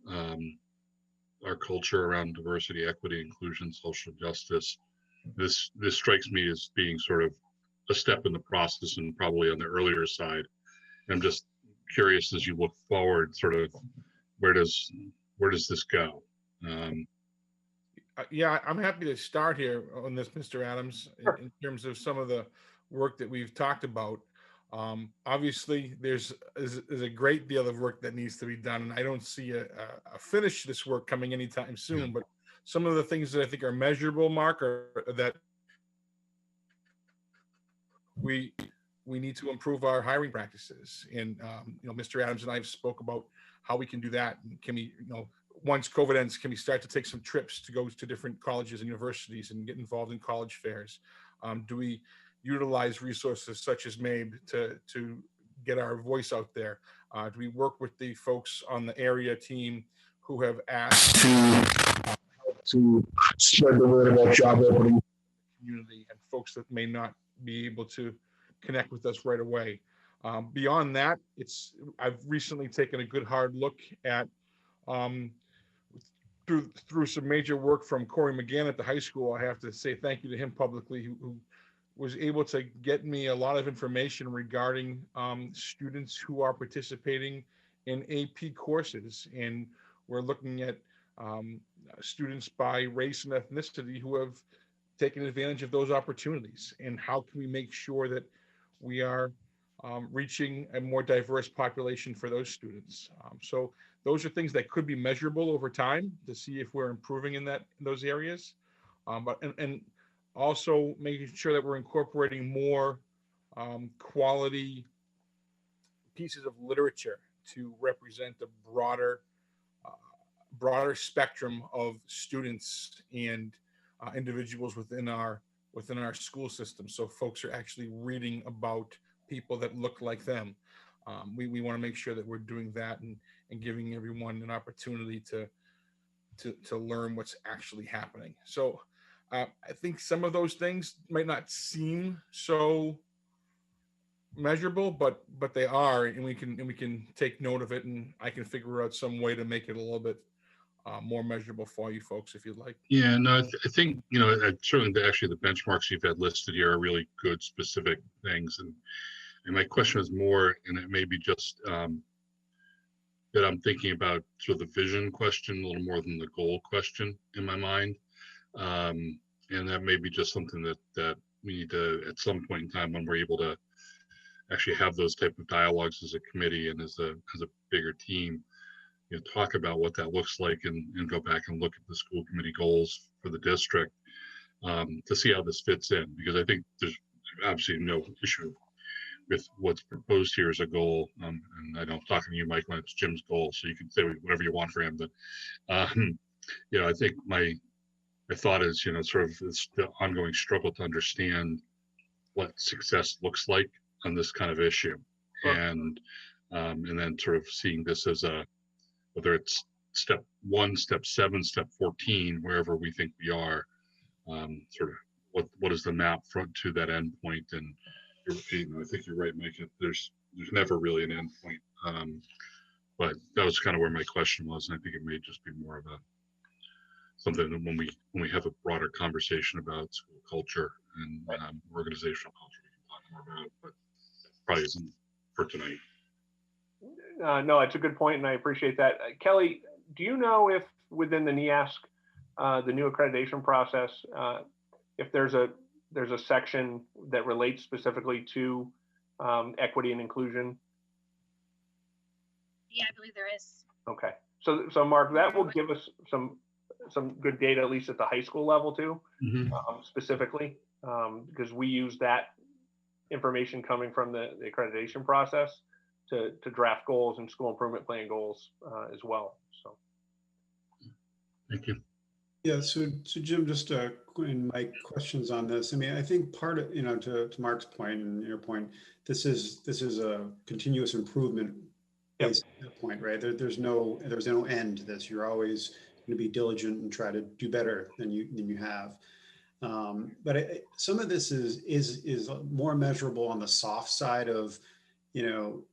our culture around diversity, equity, inclusion, social justice. This strikes me as being sort of a step in the process and probably on the earlier side. I'm just curious, as you look forward, sort of where does this go? Yeah, I'm happy to start here on this, Mr. Adams, Sure. in terms of some of the work that we've talked about. Obviously, there's a great deal of work that needs to be done, and I don't see a finish to this work coming anytime soon. But some of the things that I think are measurable, Mark, are that we need to improve our hiring practices. And Mr. Adams and I have spoke about how we can do that. And can we, once COVID ends, can we start to take some trips to go to different colleges and universities and get involved in college fairs? Do we utilize resources such as MABE to get our voice out there? Do we work with the folks on the area team who have asked to spread the word about job openings community and folks that may not be able to connect with us right away? Beyond that, I've recently taken a good hard look at through some major work from Corey McGann at the high school. I have to say thank you to him publicly, who was able to get me a lot of information regarding students who are participating in AP courses. And we're looking at students by race and ethnicity who have taken advantage of those opportunities. And how can we make sure that we are reaching a more diverse population for those students? So those are things that could be measurable over time to see if we're improving in those areas. But also making sure that we're incorporating more quality pieces of literature to represent the broader spectrum of students and individuals within our school system. So folks are actually reading about people that look like them. We want to make sure that we're doing that and giving everyone an opportunity to learn what's actually happening. So I think some of those things might not seem so measurable, but they are, and we can take note of it, and I can figure out some way to make it a little bit more measurable for you folks if you'd like. Yeah, no, I think, certainly actually the benchmarks you've had listed here are really good, specific things. And my question is more, and it may be just that I'm thinking about sort of the vision question a little more than the goal question in my mind. And that may be just something that we need to, at some point in time when we're able to actually have those type of dialogues as a committee and as a bigger team, talk about what that looks like and go back and look at the school committee goals for the district to see how this fits in. Because I think there's absolutely no issue with what's proposed here as a goal. And I know I'm talking to you, Michael, it's Jim's goal, so you can say whatever you want for him. But, I think my thought is, sort of it's the ongoing struggle to understand what success looks like on this kind of issue. Sure. And then sort of seeing this as whether it's step 1, step 7, step 14, wherever we think we are, sort of what is the map front to that end point. And I think you're right, Mike. There's never really an end point. But that was kind of where my question was. And I think it may just be more of something that when we have a broader conversation about school culture and organizational culture, we can talk more about it, but probably isn't for tonight. No, it's a good point, and I appreciate that. Kelly, do you know if within the NEASC, the new accreditation process, if there's a section that relates specifically to equity and inclusion? Yeah, I believe there is. Okay, so Mark, that will give us some good data, at least at the high school level too, specifically, because we use that information coming from the accreditation process to draft goals and school improvement plan goals as well. So, thank you. Yeah, so Jim, just and Mike, questions on this. I mean, I think part of, to Mark's point and your point, this is a continuous improvement point, right? There's no end to this. You're always going to be diligent and try to do better than you have. But some of this is more measurable on the soft side of,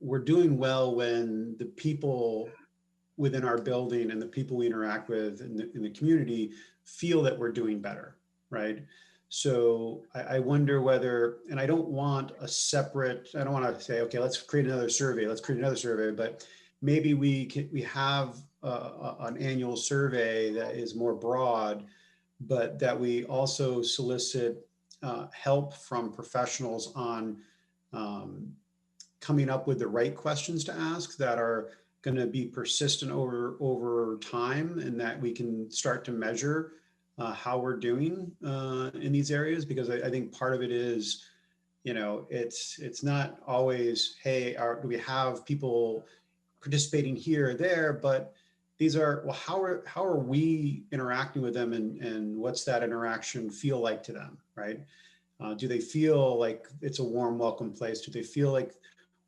we're doing well when the people within our building and the people we interact with in the community feel that we're doing better, right? So I wonder whether, and I don't want to say, okay, let's create another survey, but maybe we have an annual survey that is more broad, but that we also solicit help from professionals on coming up with the right questions to ask that are going to be persistent over time, and that we can start to measure how we're doing in these areas. Because I think part of it is, you know, it's not always, hey, do we have people participating here or there, but these are, well, how are we interacting with them, and what's that interaction feel like to them, right? Do they feel like it's a warm, welcome place? Do they feel like,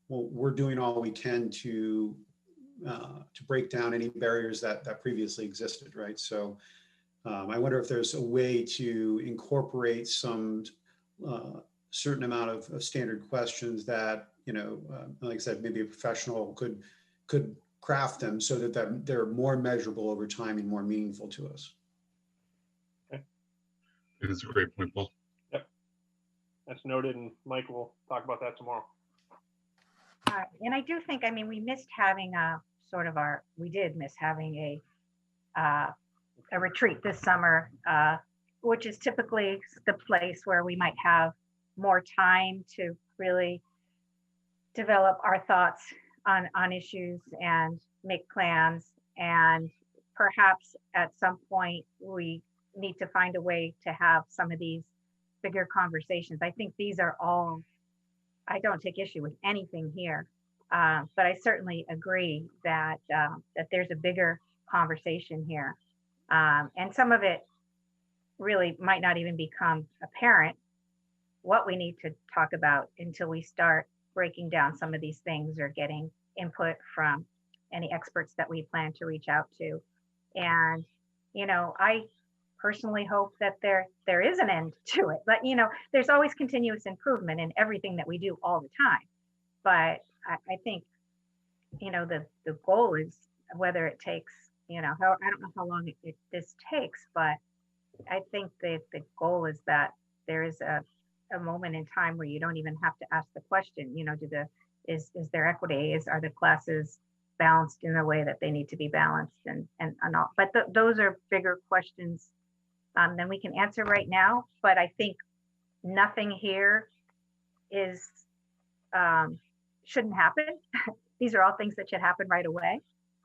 well, we're doing all we can to break down any barriers that previously existed, right? So I wonder if there's a way to incorporate some certain amount of standard questions that, you know, like I said, maybe a professional could craft them so that they're more measurable over time and more meaningful to us. Okay. That's a great point, Paul. Yep. That's noted, and Mike will talk about that tomorrow. And I do think, I mean, we missed having we did miss having a retreat this summer, which is typically the place where we might have more time to really develop our thoughts on issues and make plans. And perhaps at some point we need to find a way to have some of these bigger conversations. I think these are all, I don't take issue with anything here, but I certainly agree that there's a bigger conversation here. And some of it really might not even become apparent what we need to talk about until we start breaking down some of these things or getting input from any experts that we plan to reach out to. And, you know, I personally hope that there is an end to it, but, you know, there's always continuous improvement in everything that we do all the time. But I think, you know, the goal is, whether it takes, you know, I don't know how long this takes, but I think that the goal is that there is a moment in time where you don't even have to ask the question, you know, is there equity? Are the classes balanced in the way that they need to be balanced, and all? But those are bigger questions than we can answer right now. But I think nothing here is shouldn't happen. These are all things that should happen right away.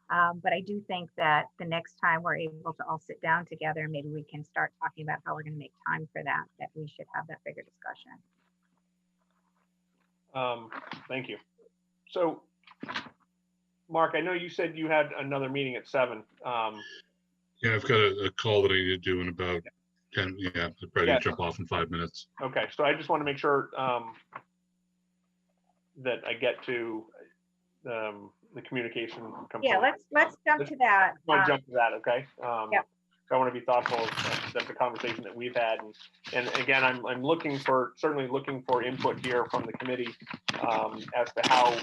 But I do think that the next time we're able to all sit down together, maybe we can start talking about how we're going to make time for that we should have that bigger discussion. Thank you. So, Mark, I know you said you had another meeting at 7. Yeah, I've got a call that I need to do in about 10. Yeah, I'm ready to jump off in 5 minutes. Okay, so I just want to make sure that I get to the communication component. Yeah, let's jump to that. Jump to that, okay? Yeah. So I want to be thoughtful of the conversation that we've had, and again, I'm certainly looking for input here from the committee as to how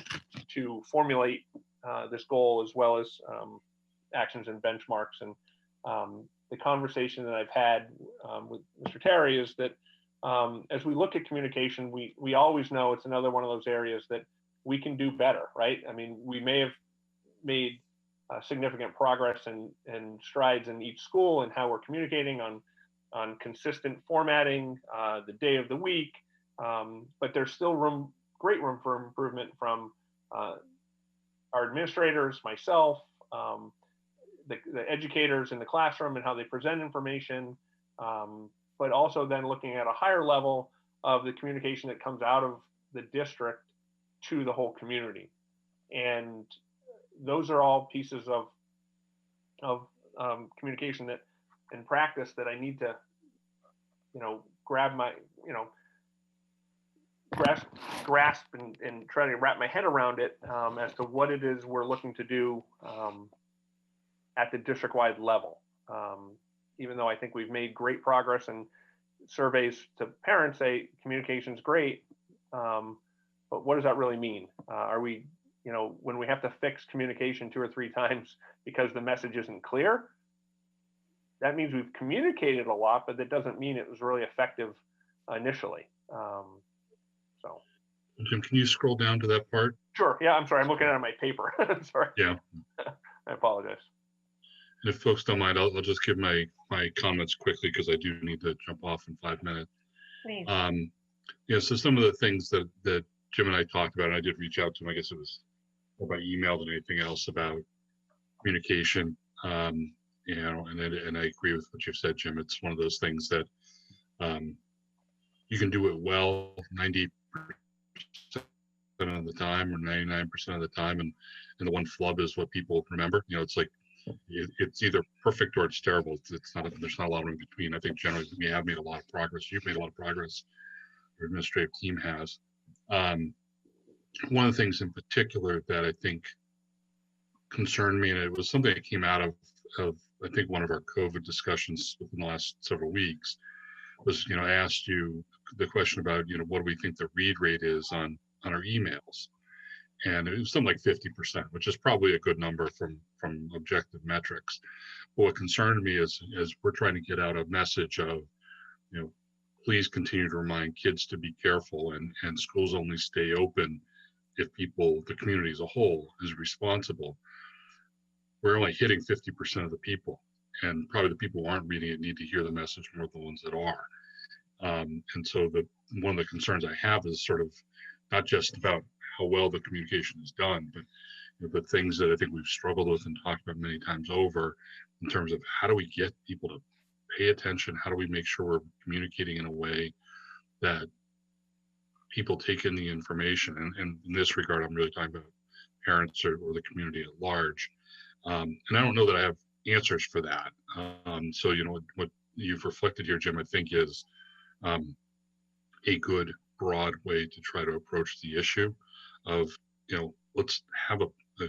to formulate this goal, as well as actions and benchmarks. And the conversation that I've had with Mr. Terry is that as we look at communication, we always know it's another one of those areas that we can do better, right? I mean, we may have made significant progress and strides in each school and how we're communicating on consistent formatting, the day of the week, but there's still great room for improvement from our administrators, myself, the educators in the classroom and how they present information, but also then looking at a higher level of the communication that comes out of the district to the whole community. And those are all pieces of communication that in practice that I need to, you know, grasp and try to wrap my head around it as to what it is we're looking to do at the district-wide level. Even though I think we've made great progress, and surveys to parents say communication's great, but what does that really mean? Are we, you know, when we have to fix communication 2 or 3 times because the message isn't clear, that means we've communicated a lot, but that doesn't mean it was really effective initially. So. Jim, can you scroll down to that part? Sure. Yeah, I'm sorry. I'm looking at my paper. Sorry. Yeah. I apologize. And if folks don't mind, I'll just give my comments quickly because I do need to jump off in 5 minutes. Please. Yeah, so some of the things that Jim and I talked about it. I did reach out to him. I guess it was more by email than anything else about communication. You know, and I agree with what you've said, Jim. It's one of those things that you can do it well 90% of the time or 99% of the time, and the one flub is what people remember. You know, it's like it's either perfect or it's terrible. It's not. There's not a lot of in between. I think generally we have made a lot of progress. You've made a lot of progress. Your administrative team has. One of the things in particular that I think concerned me, and it was something that came out of I think one of our COVID discussions within the last several weeks, was, you know, I asked you the question about, you know, what do we think the read rate is on our emails, and it was something like 50%, which is probably a good number from objective metrics. But what concerned me is we're trying to get out a message of, you know, please continue to remind kids to be careful, and schools only stay open if people, the community as a whole, is responsible. We're only hitting 50% of the people, and probably the people who aren't reading it need to hear the message more than the ones that are. And so one of the concerns I have is sort of not just about how well the communication is done, but, you know, the things that I think we've struggled with and talked about many times over, in terms of how do we get people to pay attention? How do we make sure we're communicating in a way that people take in the information? And in this regard, I'm really talking about parents or the community at large. And I don't know that I have answers for that. So, you know, what you've reflected here, Jim, I think is a good broad way to try to approach the issue of, you know, let's have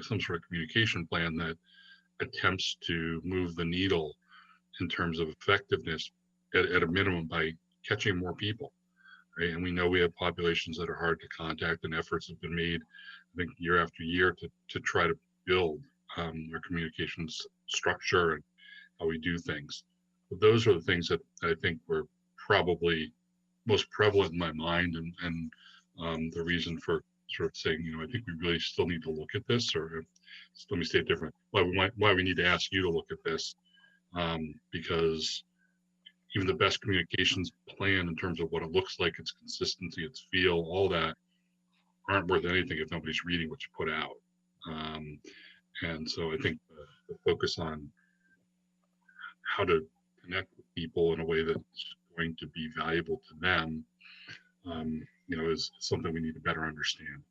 some sort of communication plan that attempts to move the needle in terms of effectiveness at a minimum by catching more people, right? And we know we have populations that are hard to contact, and efforts have been made, I think, year after year to try to build our communications structure and how we do things. But those are the things that I think were probably most prevalent in my mind, and the reason for sort of saying, you know, I think we really still need to look at this, or let me say it different, why we need to ask you to look at this, because even the best communications plan in terms of what it looks like, its consistency, its feel, all that aren't worth anything if nobody's reading what you put out. And so I think the focus on how to connect with people in a way that's going to be valuable to them, you know, is something we need to better understand.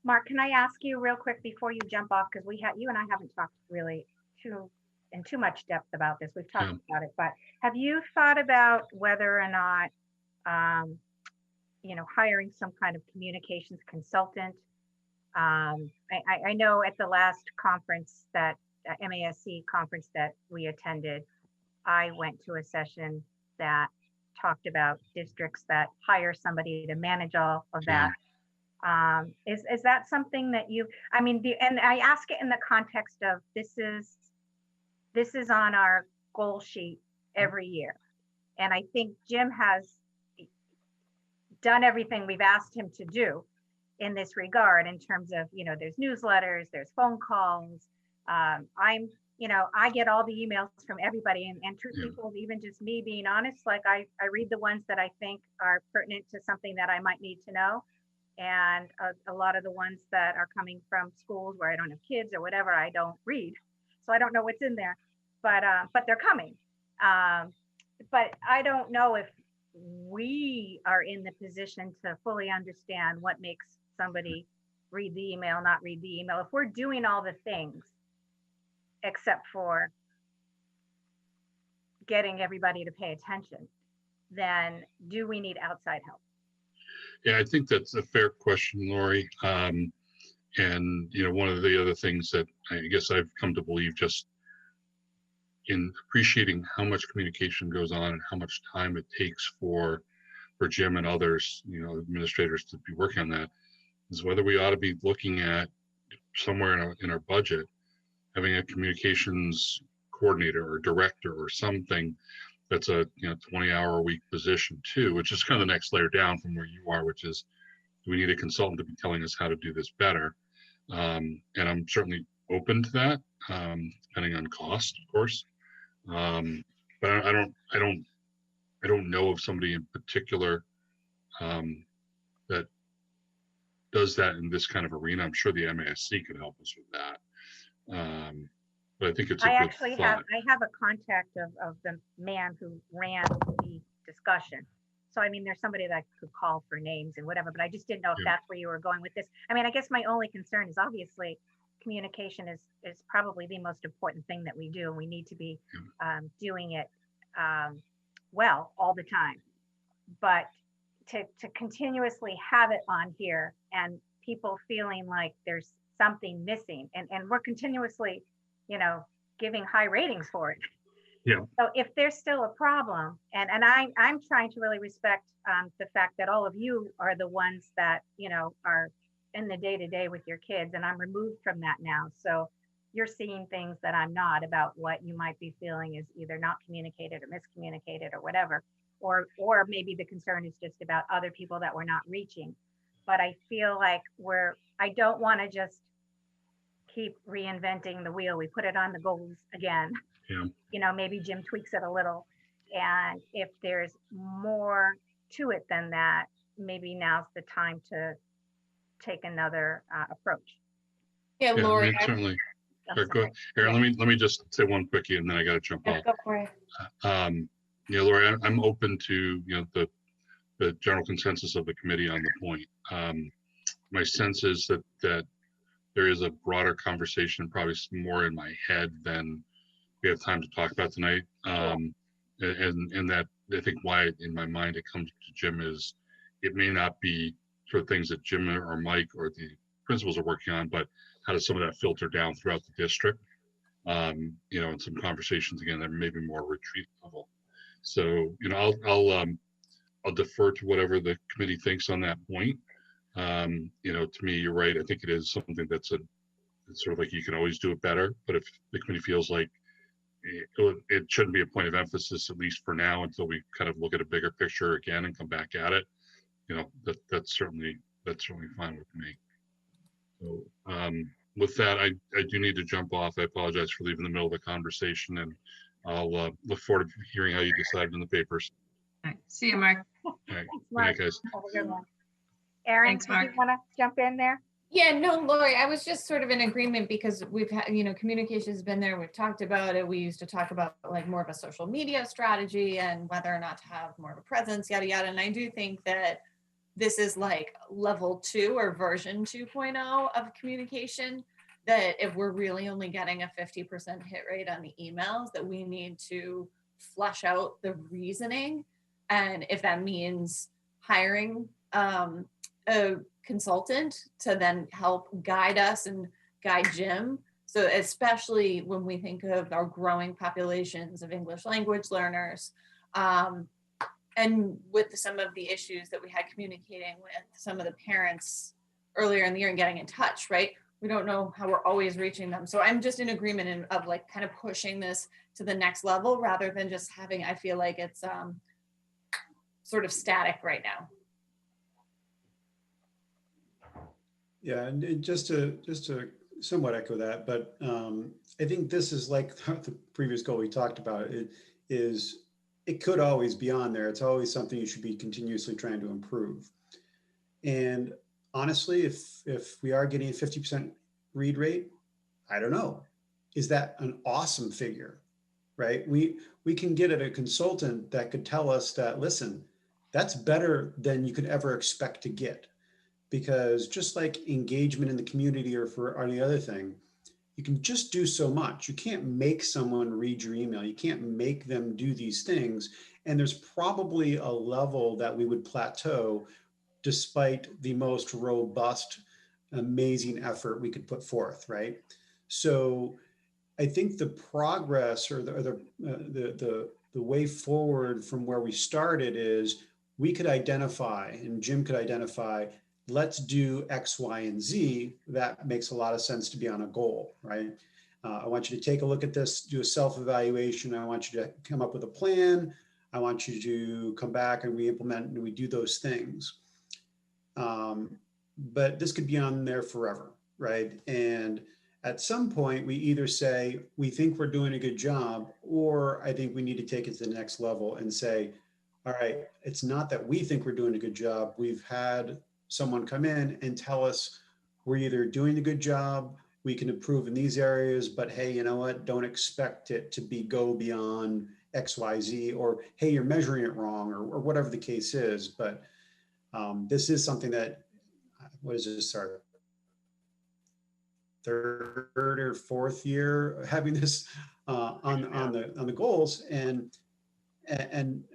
Mark, can I ask you real quick before you jump off, because you and I haven't talked really in too much depth about this. We've talked about it, but have you thought about whether or not, you know, hiring some kind of communications consultant? I know at the last conference, that MASC conference that we attended, I went to a session that talked about districts that hire somebody to manage all of that. Is that something that I mean, and I ask it in the context of this is on our goal sheet every year. And I think Jim has done everything we've asked him to do in this regard, in terms of, you know, there's newsletters, there's phone calls. You know, I get all the emails from everybody, and truthfully, even just me being honest, like I read the ones that I think are pertinent to something that I might need to know. And a lot of the ones that are coming from schools where I don't have kids or whatever, I don't read. So I don't know what's in there, but they're coming. But I don't know if we are in the position to fully understand what makes somebody read the email, not read the email. If we're doing all the things, except for getting everybody to pay attention, then do we need outside help? Yeah, I think that's a fair question, Lori. And, you know, one of the other things that I guess I've come to believe, just in appreciating how much communication goes on and how much time it takes for Jim and others, you know, administrators, to be working on that, is whether we ought to be looking at somewhere in our budget, having a communications coordinator or director or something that's a, you know, 20-hour-a-week position too, which is kind of the next layer down from where you are, which is, do we need a consultant to be telling us how to do this better? And I'm certainly open to that, depending on cost, of course. But I don't know of somebody in particular that does that in this kind of arena. I'm sure the MASC could help us with that. But I think it's a I good actually thought. have a contact of the man who ran the discussion. So, I mean, there's somebody that could call for names and whatever, but I just didn't know if Yeah. that's where you were going with this. I mean, I guess my only concern is obviously communication is probably the most important thing that we do. And we need to be doing it well all the time. But to continuously have it on here and people feeling like there's something missing, and we're continuously, you know, giving high ratings for it. Yeah. So if there's still a problem, and I'm trying to really respect the fact that all of you are the ones that, you know, are in the day-to-day with your kids, and I'm removed from that now. So you're seeing things that I'm not about what you might be feeling is either not communicated or miscommunicated or whatever, or maybe the concern is just about other people that we're not reaching. But I feel like I don't want to just keep reinventing the wheel. We put it on the goals again. Yeah. You know, maybe Jim tweaks it a little. And if there's more to it than that, maybe now's the time to take another approach. Yeah, Yeah, Lori. I mean, certainly. I'm Sure, go sorry. ahead. Aaron, let me just say one quickie and then I got to jump off. Go for it. You know, Lori, I'm open to, you know, the general consensus of the committee on the point. My sense is that there is a broader conversation, probably more in my head than we have time to talk about tonight. And that I think why in my mind it comes to Jim is it may not be sort of things that Jim or Mike or the principals are working on, but how does some of that filter down throughout the district? You know, and some conversations again that may be more retreat level. So, you know, I'll defer to whatever the committee thinks on that point. You know, to me, you're right. I think it is something that's it's sort of like you can always do it better. But if the committee feels like it shouldn't be a point of emphasis, at least for now, until we kind of look at a bigger picture again and come back at it, you know, that's certainly fine with me. So with that, I do need to jump off. I apologize for leaving the middle of the conversation, and I'll look forward to hearing how you decide in the papers. All right. See you, Mark. All right. Thanks, Good Mark. night, guys. Have a good one. Erin, Thanks, do you Mark. want to jump in there? Yeah, no, Lori, I was just sort of in agreement because we've had, you know, communication has been there. We've talked about it. We used to talk about like more of a social media strategy and whether or not to have more of a presence, yada, yada. And I do think that this is like level 2 or version 2.0 of communication, that if we're really only getting a 50% hit rate on the emails, that we need to flesh out the reasoning. And if that means hiring a consultant to then help guide us and guide Jim. So especially when we think of our growing populations of English language learners, and with some of the issues that we had communicating with some of the parents earlier in the year and getting in touch, right? We don't know how we're always reaching them. So I'm just in agreement of like kind of pushing this to the next level rather than just having, I feel like it's sort of static right now. Yeah, and just to somewhat echo that, but I think this is like the previous goal we talked about. It could always be on there. It's always something you should be continuously trying to improve. And honestly, if we are getting a 50% read rate, I don't know. Is that an awesome figure, right? We can get at a consultant that could tell us that, listen, that's better than you could ever expect to get. Because just like engagement in the community or for any other thing, you can just do so much. You can't make someone read your email. You can't make them do these things. And there's probably a level that we would plateau despite the most robust, amazing effort we could put forth, right? So I think the progress or the way forward from where we started is we could identify, and Jim could identify, let's do X, Y, and Z. That makes a lot of sense to be on a goal, right? I want you to take a look at this, do a self-evaluation. I want you to come up with a plan. I want you to come back and we implement and we do those things. But this could be on there forever, right? And at some point, we either say, we think we're doing a good job, or I think we need to take it to the next level and say, all right, it's not that we think we're doing a good job. We've had someone come in and tell us, we're either doing a good job, we can improve in these areas, but hey, you know what, don't expect it to go beyond X, Y, Z, or hey, you're measuring it wrong, or whatever the case is. But this is something that, what is this, our third or fourth year having this on the goals, and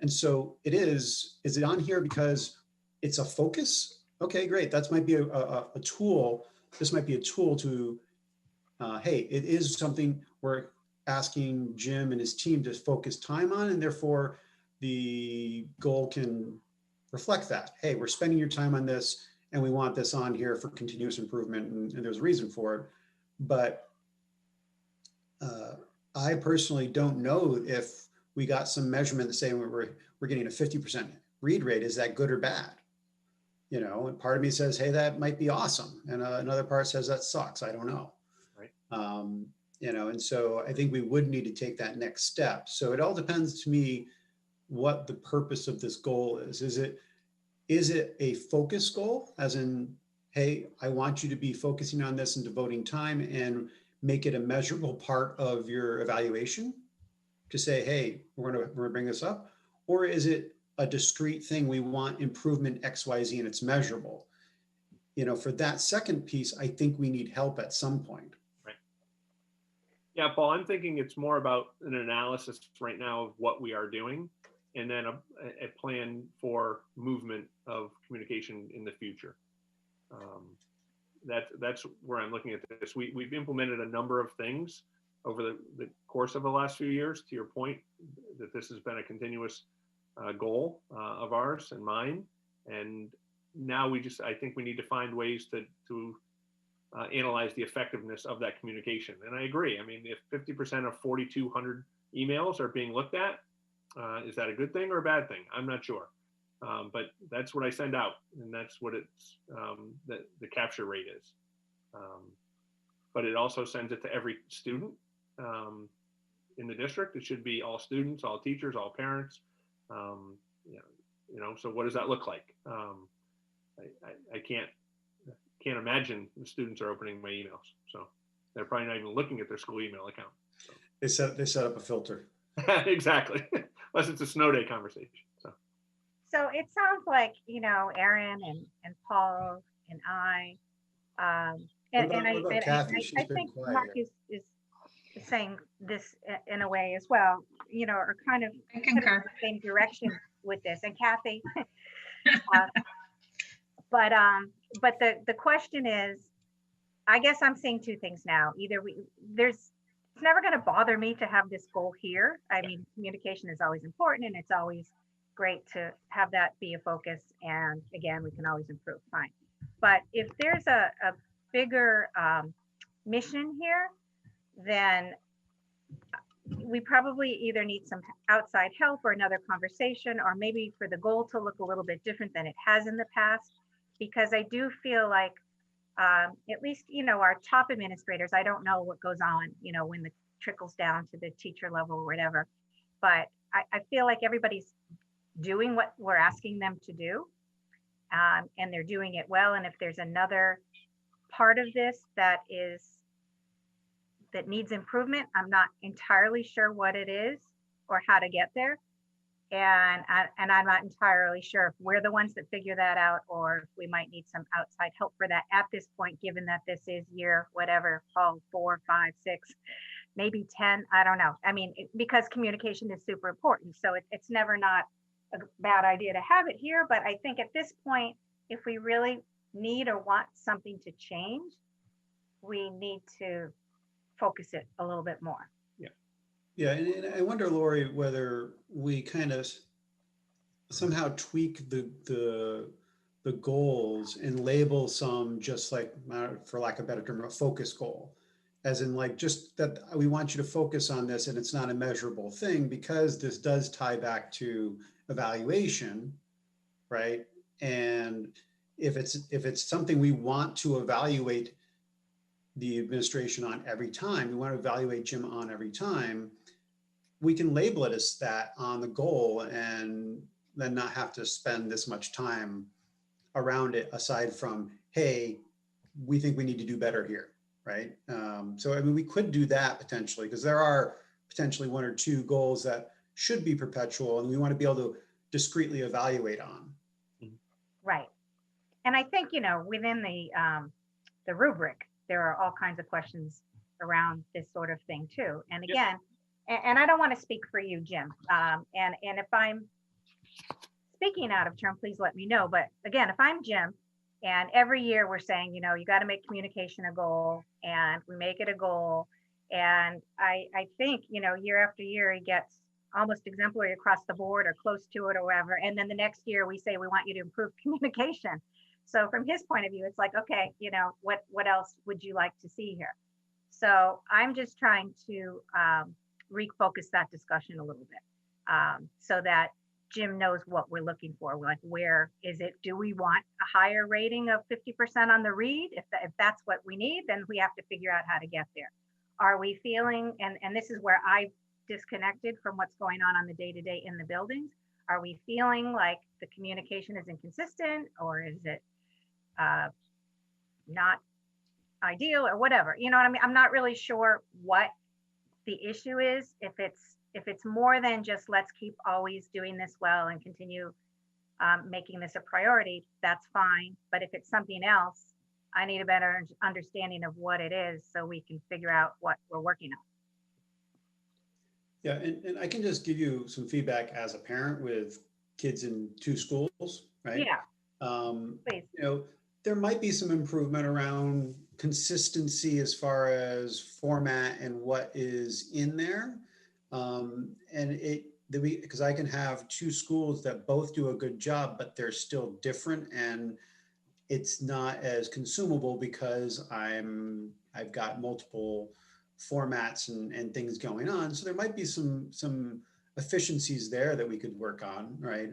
so is it on here because it's a focus? Okay, great. That might be a tool. This might be a tool to, hey, it is something we're asking Jim and his team to focus time on, and therefore the goal can reflect that. Hey, we're spending your time on this, and we want this on here for continuous improvement, and there's a reason for it. But I personally don't know if we got some measurement that say we're getting a 50% read rate. Is that good or bad? You know, and part of me says, hey, that might be awesome. And another part says that sucks. I don't know. Right. You know, and so I think we would need to take that next step. So it all depends to me what the purpose of this goal is. Is it a focus goal, as in, hey, I want you to be focusing on this and devoting time, and make it a measurable part of your evaluation to say, hey, we're gonna bring this up? Or is it a discrete thing, we want improvement X, Y, Z, and it's measurable? You know, for that second piece, I think we need help at some point. Right. Yeah, Paul, I'm thinking it's more about an analysis right now of what we are doing, and then a plan for movement of communication in the future. That's where I'm looking at this. We've implemented a number of things over the course of the last few years, to your point, that this has been a continuous goal of ours and mine. And now I think we need to find ways to analyze the effectiveness of that communication. And I agree. I mean, if 50% of 4,200 emails are being looked at, is that a good thing or a bad thing? I'm not sure. But that's what I send out, and that's what it's the capture rate is. But it also sends it to every student in the district. It should be all students, all teachers, all parents. You know, so what does that look like? I can't imagine the students are opening my emails, so they're probably not even looking at their school email account. So. They set up a filter. Exactly, unless it's a snow day conversation. So it sounds like, you know, Erin and Paul and I, I think Mark is saying this in a way as well, you know, are kind of in the same direction with this, and Kathy. But the question is, I guess I'm seeing two things now. Either it's never going to bother me to have this goal here. I mean, communication is always important, and it's always great to have that be a focus. And again, we can always improve, fine. But if there's a bigger mission here, then we probably either need some outside help or another conversation, or maybe for the goal to look a little bit different than it has in the past. Because I do feel like, at least, you know, our top administrators, I don't know what goes on, you know, when it trickles down to the teacher level or whatever, but I feel like everybody's doing what we're asking them to do, and they're doing it well. And if there's another part of this that needs improvement, I'm not entirely sure what it is or how to get there. And I'm not entirely sure if we're the ones that figure that out, or if we might need some outside help for that at this point, given that this is year, whatever, 4, 5, 6, maybe 10, I don't know. I mean, because communication is super important. So it's never not a bad idea to have it here. But I think at this point, if we really need or want something to change, we need to focus it a little bit more. Yeah, and I wonder, Lori, whether we kind of somehow tweak the goals and label some, just like, for lack of a better term, a focus goal, as in like just that we want you to focus on this, and it's not a measurable thing, because this does tie back to evaluation, right? And if it's something we want to evaluate the administration on every time, we want to evaluate Jim on every time, we can label it as that on the goal, and then not have to spend this much time around it aside from, hey, we think we need to do better here, right? So, I mean, we could do that potentially, because there are potentially 1 or 2 goals that should be perpetual and we want to be able to discreetly evaluate on. Right. And I think, within the rubric, there are all kinds of questions around this sort of thing too. And again, and I don't want to speak for you, Jim. And if I'm speaking out of turn, please let me know. But again, if I'm Jim, and every year we're saying, you got to make communication a goal, and we make it a goal. And I think, year after year, he gets almost exemplary across the board or close to it or whatever. And then the next year we say, we want you to improve communication. So from his point of view, it's like, okay, what else would you like to see here? So I'm just trying to refocus that discussion a little bit, so that Jim knows what we're looking for. Like, where is it? Do we want a higher rating of 50% on the read? If that's what we need, then we have to figure out how to get there. Are we feeling, and this is where I've disconnected from what's going on the day-to-day in the buildings. Are we feeling like the communication is inconsistent, or is it not ideal, or whatever? You know what I mean? I'm not really sure what the issue is. If it's more than just let's keep always doing this well and continue making this a priority, that's fine. But if it's something else, I need a better understanding of what it is so we can figure out what we're working on. Yeah, and I can just give you some feedback as a parent with kids in 2 schools, right? Yeah. Please. There might be some improvement around consistency as far as format and what is in there. Because I can have 2 schools that both do a good job, but they're still different, and it's not as consumable because I've got multiple formats and things going on. So there might be some efficiencies there that we could work on, right?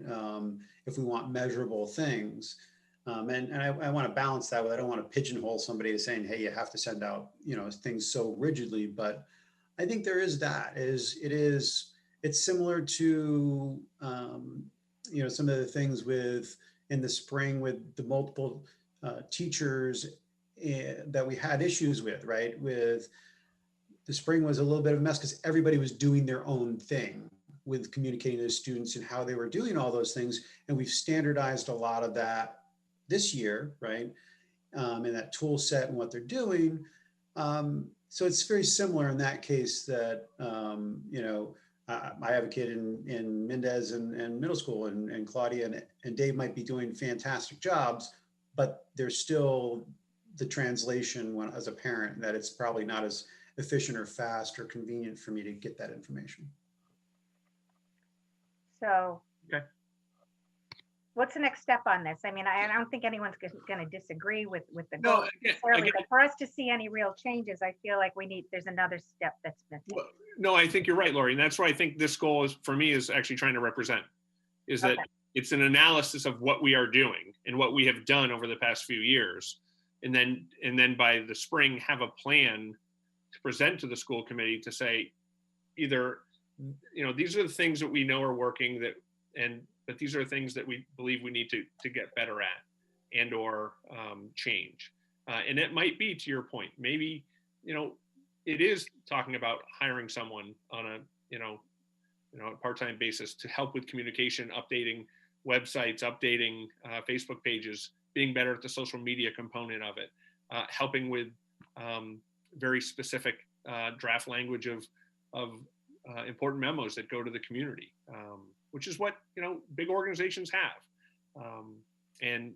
If we want measurable things. And I want to balance that with, I don't want to pigeonhole somebody to saying, hey, you have to send out, things so rigidly, but I think there is that. It's similar to, some of the things in the spring with the multiple teachers that we had issues with, right? With the spring was a little bit of a mess because everybody was doing their own thing with communicating to the students and how they were doing all those things. And we've standardized a lot of that this year, right? And that tool set and what they're doing. So it's very similar in that case that, I have a kid in Mendez and middle school, and Claudia and Dave might be doing fantastic jobs, but there's still the translation as a parent that it's probably not as efficient or fast or convenient for me to get that information. So okay. What's the next step on this? I mean, I don't think anyone's going to disagree with the No, goal necessarily, but for us to see any real changes, I feel like there's another step that's missing. Well, no, I think you're right, Lori. And that's why I think this goal is, for me, is actually trying to represent, is that it's an analysis of what we are doing and what we have done over the past few years. And then by the spring, have a plan to present to the school committee to say, either, these are the things that we know are working, but these are things that we believe we need to get better at and or change. And it might be, to your point, maybe, it is talking about hiring someone on a part-time basis to help with communication, updating websites, updating Facebook pages, being better at the social media component of it, helping with very specific draft language of important memos that go to the community, which is what big organizations have. And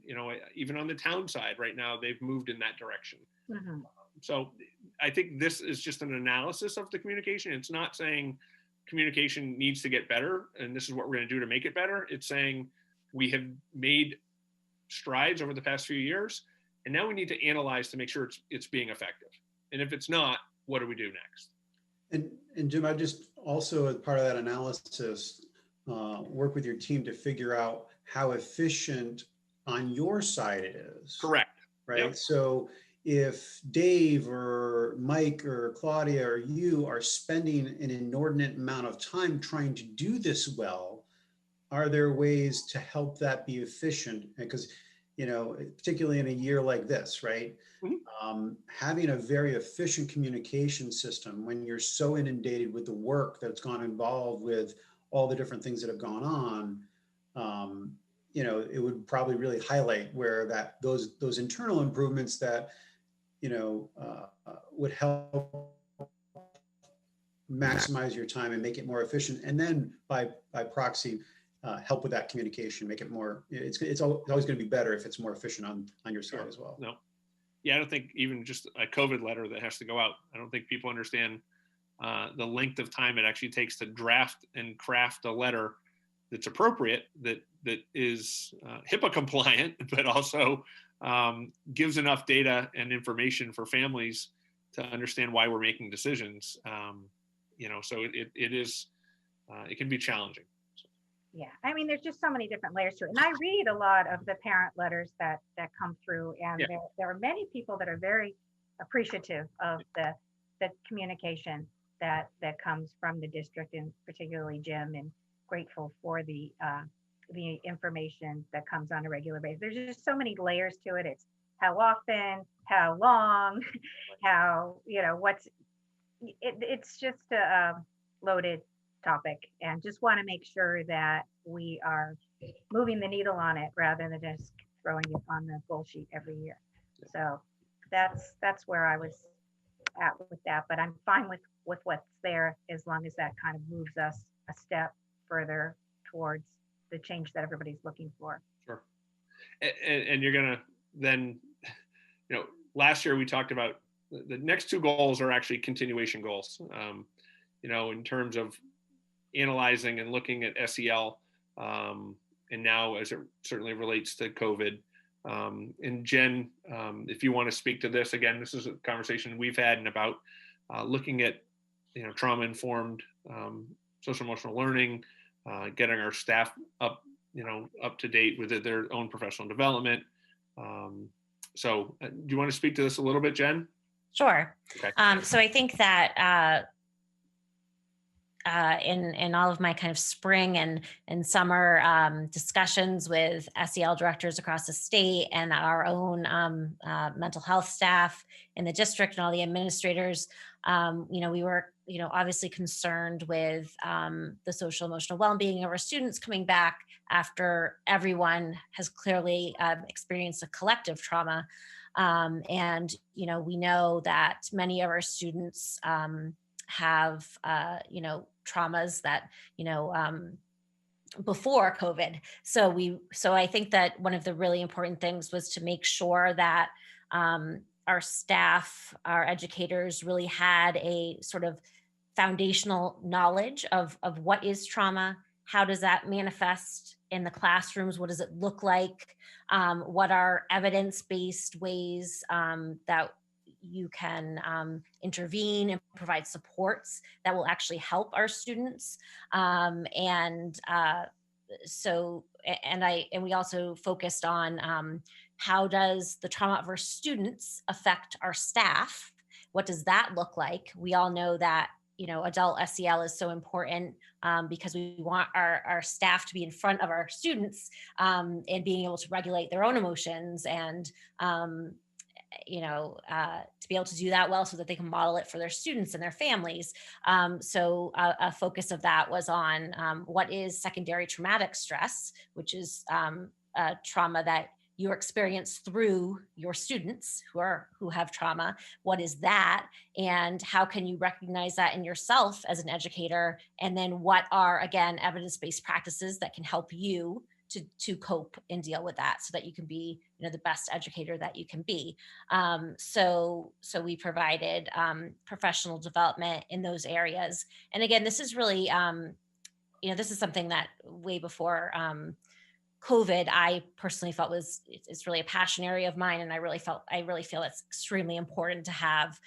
even on the town side right now, they've moved in that direction. Mm-hmm. So I think this is just an analysis of the communication. It's not saying communication needs to get better and this is what we're going to do to make it better. It's saying we have made strides over the past few years, and now we need to analyze to make sure it's being effective. And if it's not, what do we do next? And Jim, I just also, as part of that analysis, work with your team to figure out how efficient on your side it is. Correct. Right. Yep. So if Dave or Mike or Claudia or you are spending an inordinate amount of time trying to do this well, are there ways to help that be efficient? Because particularly in a year like this, right? Having a very efficient communication system when you're so inundated with the work that's gone involved with all the different things that have gone on, it would probably really highlight where those internal improvements that, would help maximize your time and make it more efficient. And then by proxy, help with that communication, make it more, it's always going to be better if it's more efficient on your side as well. No. Yeah, I don't think even just a COVID letter that has to go out, I don't think people understand the length of time it actually takes to draft and craft a letter that's appropriate, that is HIPAA compliant, but also gives enough data and information for families to understand why we're making decisions. So it can be challenging. Yeah, I mean, there's just so many different layers to it. And I read a lot of the parent letters that come through, and there are many people that are very appreciative of the communication that comes from the district, and particularly Jim, and grateful for the information that comes on a regular basis. There's just so many layers to it. It's how often, how long, how, it's just a loaded topic, and just want to make sure that we are moving the needle on it rather than just throwing it on the goal sheet every year. So that's where I was at with that, but I'm fine with what's there, as long as that kind of moves us a step further towards the change that everybody's looking for. Sure. And you're gonna then, last year we talked about the next two goals are actually continuation goals. In terms of analyzing and looking at SEL, and now as it certainly relates to COVID. And Jen, if you want to speak to this, again, this is a conversation we've had and about looking at, trauma-informed social emotional learning, getting our staff up to date with their own professional development. So do you want to speak to this a little bit, Jen? Sure. Okay. So I think that in all of my kind of spring and summer discussions with SEL directors across the state and our own mental health staff in the district and all the administrators, we were, obviously concerned with the social emotional well-being of our students coming back after everyone has clearly experienced a collective trauma. And, we know that many of our students have, traumas that, before COVID. So I think that one of the really important things was to make sure that our staff, our educators really had a sort of foundational knowledge of what is trauma, how does that manifest in the classrooms, what does it look like, what are evidence-based ways that you can intervene and provide supports that will actually help our students. And we also focused on how does the trauma of our students affect our staff? What does that look like? We all know that, adult SEL is so important because we want our staff to be in front of our students and being able to regulate their own emotions and to be able to do that well so that they can model it for their students and their families. So a focus of that was on what is secondary traumatic stress, which is a trauma that you experience through your students who have trauma. What is that? And how can you recognize that in yourself as an educator? And then what are, again, evidence-based practices that can help you to cope and deal with that so that you can be the best educator that you can be. So we provided professional development in those areas. And again, this is really, this is something that way before COVID, I personally felt it's really a passion area of mine. And I really feel it's extremely important to have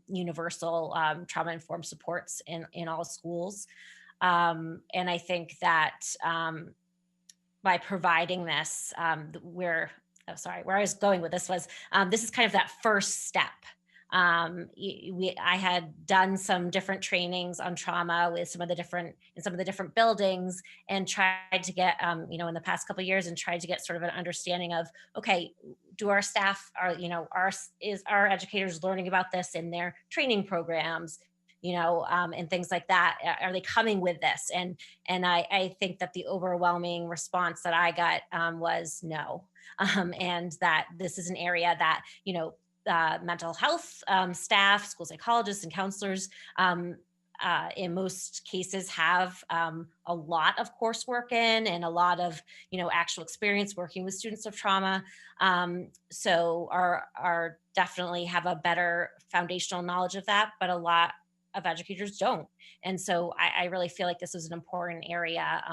universal trauma-informed supports in all schools. And I think that by providing this, where I was going with this was, this is kind of that first step. I had done some different trainings on trauma with some of the different buildings, and tried to get, in the past couple of years, and tried to get sort of an understanding of, okay, do our staff, is our educators learning about this in their training programs, and things like that? Are they coming with this? And I think that the overwhelming response that I got was no. And that this is an area that, mental health staff, school psychologists, and counselors in most cases have a lot of coursework in, and a lot of actual experience working with students of trauma. So are definitely have a better foundational knowledge of that, but a lot of educators don't. And so I really feel like this is an important area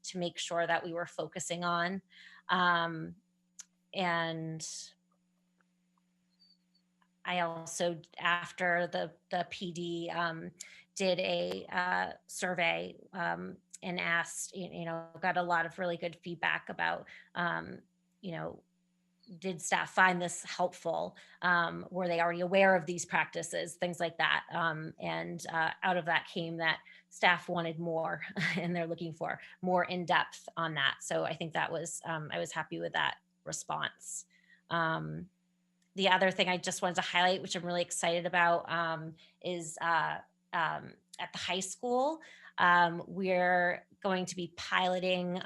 to make sure that we were focusing on. And I also, after the PD, did a survey and asked, got a lot of really good feedback about, did staff find this helpful? Were they already aware of these practices? Things like that. And out of that came that staff wanted more, and they're looking for more in depth on that. So I think that was, I was happy with that response. The other thing I just wanted to highlight, which I'm really excited about, is at the high school, we're going to be piloting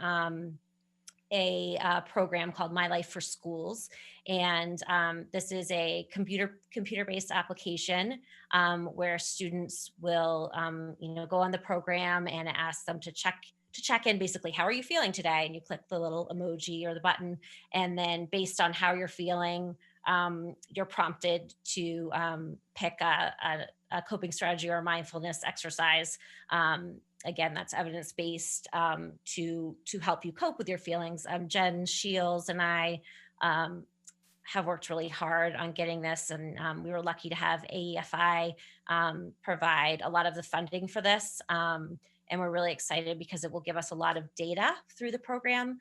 a program called My Life for Schools. And this is a computer-based application where students will, go on the program and ask them to check in, basically, how are you feeling today? And you click the little emoji or the button. And then based on how you're feeling, you're prompted to pick a coping strategy or a mindfulness exercise. Again, that's evidence-based to help you cope with your feelings. Jen Shields and I have worked really hard on getting this, and we were lucky to have AEFI provide a lot of the funding for this. And we're really excited because it will give us a lot of data through the program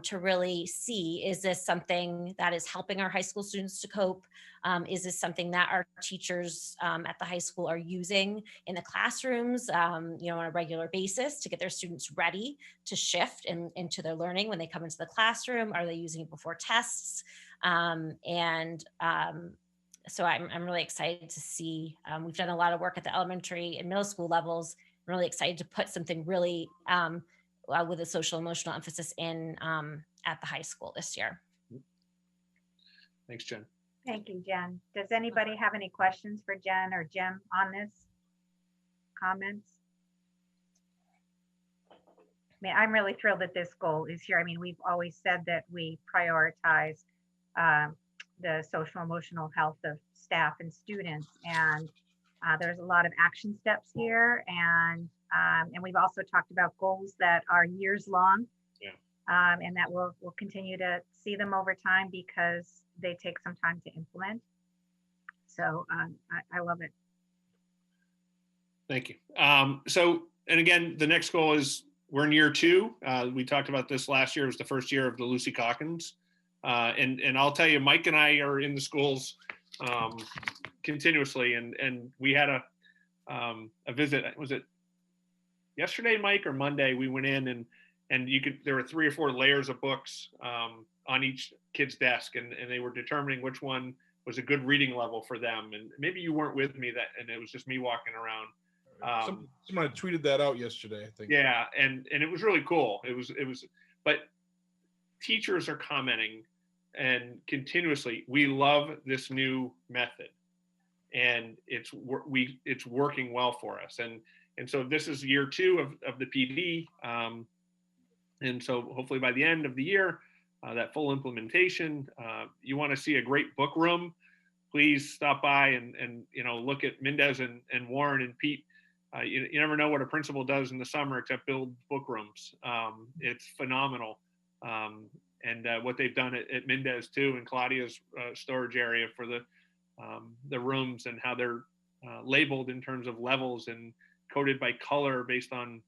to really see, is this something that is helping our high school students to cope? Is this something that our teachers at the high school are using in the classrooms, on a regular basis to get their students ready to shift into their learning when they come into the classroom? Are they using it before tests? So I'm really excited to see. We've done a lot of work at the elementary and middle school levels. I'm really excited to put something really with a social emotional emphasis in at the high school this year. Thanks, Jen. Thank you, Jen. Does anybody have any questions for Jen or Jim on this? Comments? I mean, I'm really thrilled that this goal is here. I mean, we've always said that we prioritize the social emotional health of staff and students, and there's a lot of action steps here, and we've also talked about goals that are years long, and that we'll continue to see them over time because they take some time to implement. So I love it. Thank you. And again, the next goal is we're in year 2. We talked about this last year. It was the first year of the Lucy Calkins. And I'll tell you, Mike and I are in the schools continuously, and we had a visit. Was it yesterday, Mike, or Monday? We went in and there were 3 or 4 layers of books on each kid's desk, and they were determining which one was a good reading level for them. And maybe you weren't with me and it was just me walking around. Someone tweeted that out yesterday, I think. Yeah, and it was really cool. It was, but teachers are commenting and continuously, we love this new method, and it's working well for us. And so this is year 2 of the PD, and so hopefully by the end of the year, that full implementation. You want to see a great book room, please stop by and look at Mendez and Warren and Pete. You never know what a principal does in the summer except build book rooms. It's phenomenal. And what they've done at Mendez too, in Claudia's storage area for the rooms, and how they're labeled in terms of levels and coded by color based on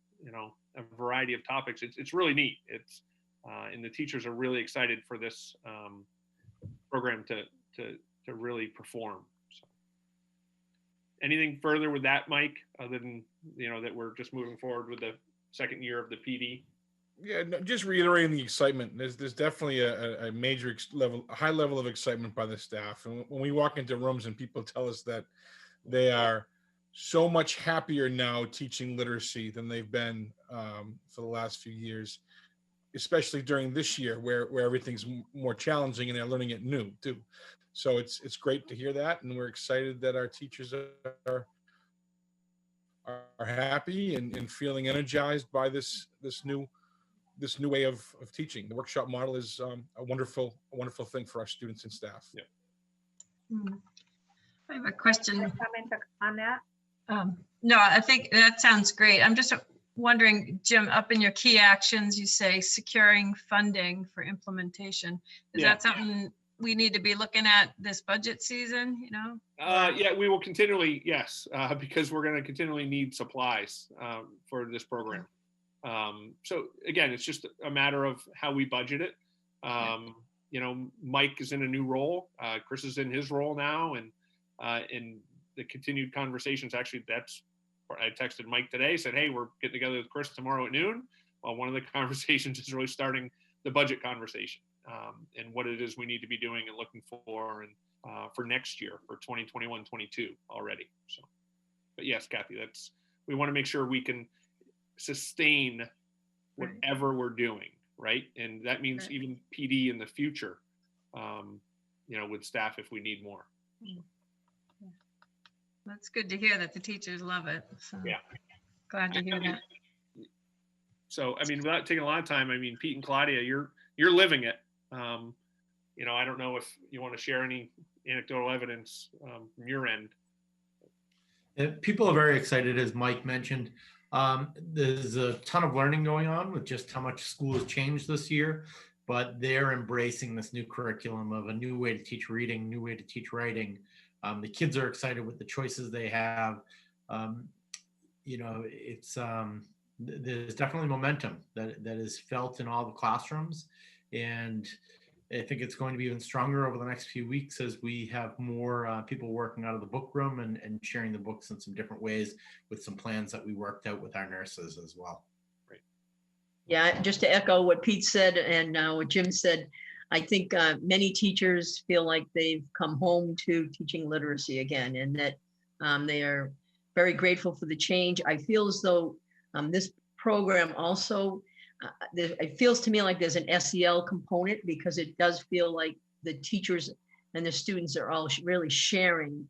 a variety of topics. It's really neat. And the teachers are really excited for this program to really perform. So. Anything further with that, Mike, other than, that we're just moving forward with the second year of the PD? Yeah, no, just reiterating the excitement. There's definitely a major a high level of excitement by the staff. And when we walk into rooms and people tell us that they are so much happier now teaching literacy than they've been for the last few years, especially during this year where everything's more challenging and they're learning it new too. So it's great to hear that, and we're excited that our teachers are happy and feeling energized by this new way of teaching. The workshop model is a wonderful thing for our students and staff. Yeah. I have a question. Comment on that? No, I think that sounds great. I'm just wondering, Jim, up in your key actions, you say securing funding for implementation. Is that something we need to be looking at this budget season, Yeah, we will continually, yes, because we're going to continually need supplies for this program. So again, it's just a matter of how we budget it. Mike is in a new role. Chris is in his role now, and the continued conversations, actually, I texted Mike today, said, hey, we're getting together with Chris tomorrow at noon. Well, one of the conversations is really starting the budget conversation and what it is we need to be doing and looking for and for next year, for 2021-22 already. So, but yes, Kathy, we want to make sure we can sustain whatever we're doing, right? And that means even PD in the future, with staff if we need more. That's good to hear that the teachers love it. So yeah, glad to hear that. So, without taking a lot of time, Pete and Claudia, you're living it. I don't know if you want to share any anecdotal evidence from your end. People are very excited, as Mike mentioned. There's a ton of learning going on with just how much school has changed this year, but they're embracing this new curriculum of a new way to teach reading, new way to teach writing. The kids are excited with the choices they have. There's definitely momentum that is felt in all the classrooms. And I think it's going to be even stronger over the next few weeks as we have more people working out of the book room and sharing the books in some different ways with some plans that we worked out with our nurses as well. Right. Yeah, just to echo what Pete said and what Jim said, I think many teachers feel like they've come home to teaching literacy again, and that they are very grateful for the change. I feel as though this program also, it feels to me like there's an SEL component, because it does feel like the teachers and the students are all really sharing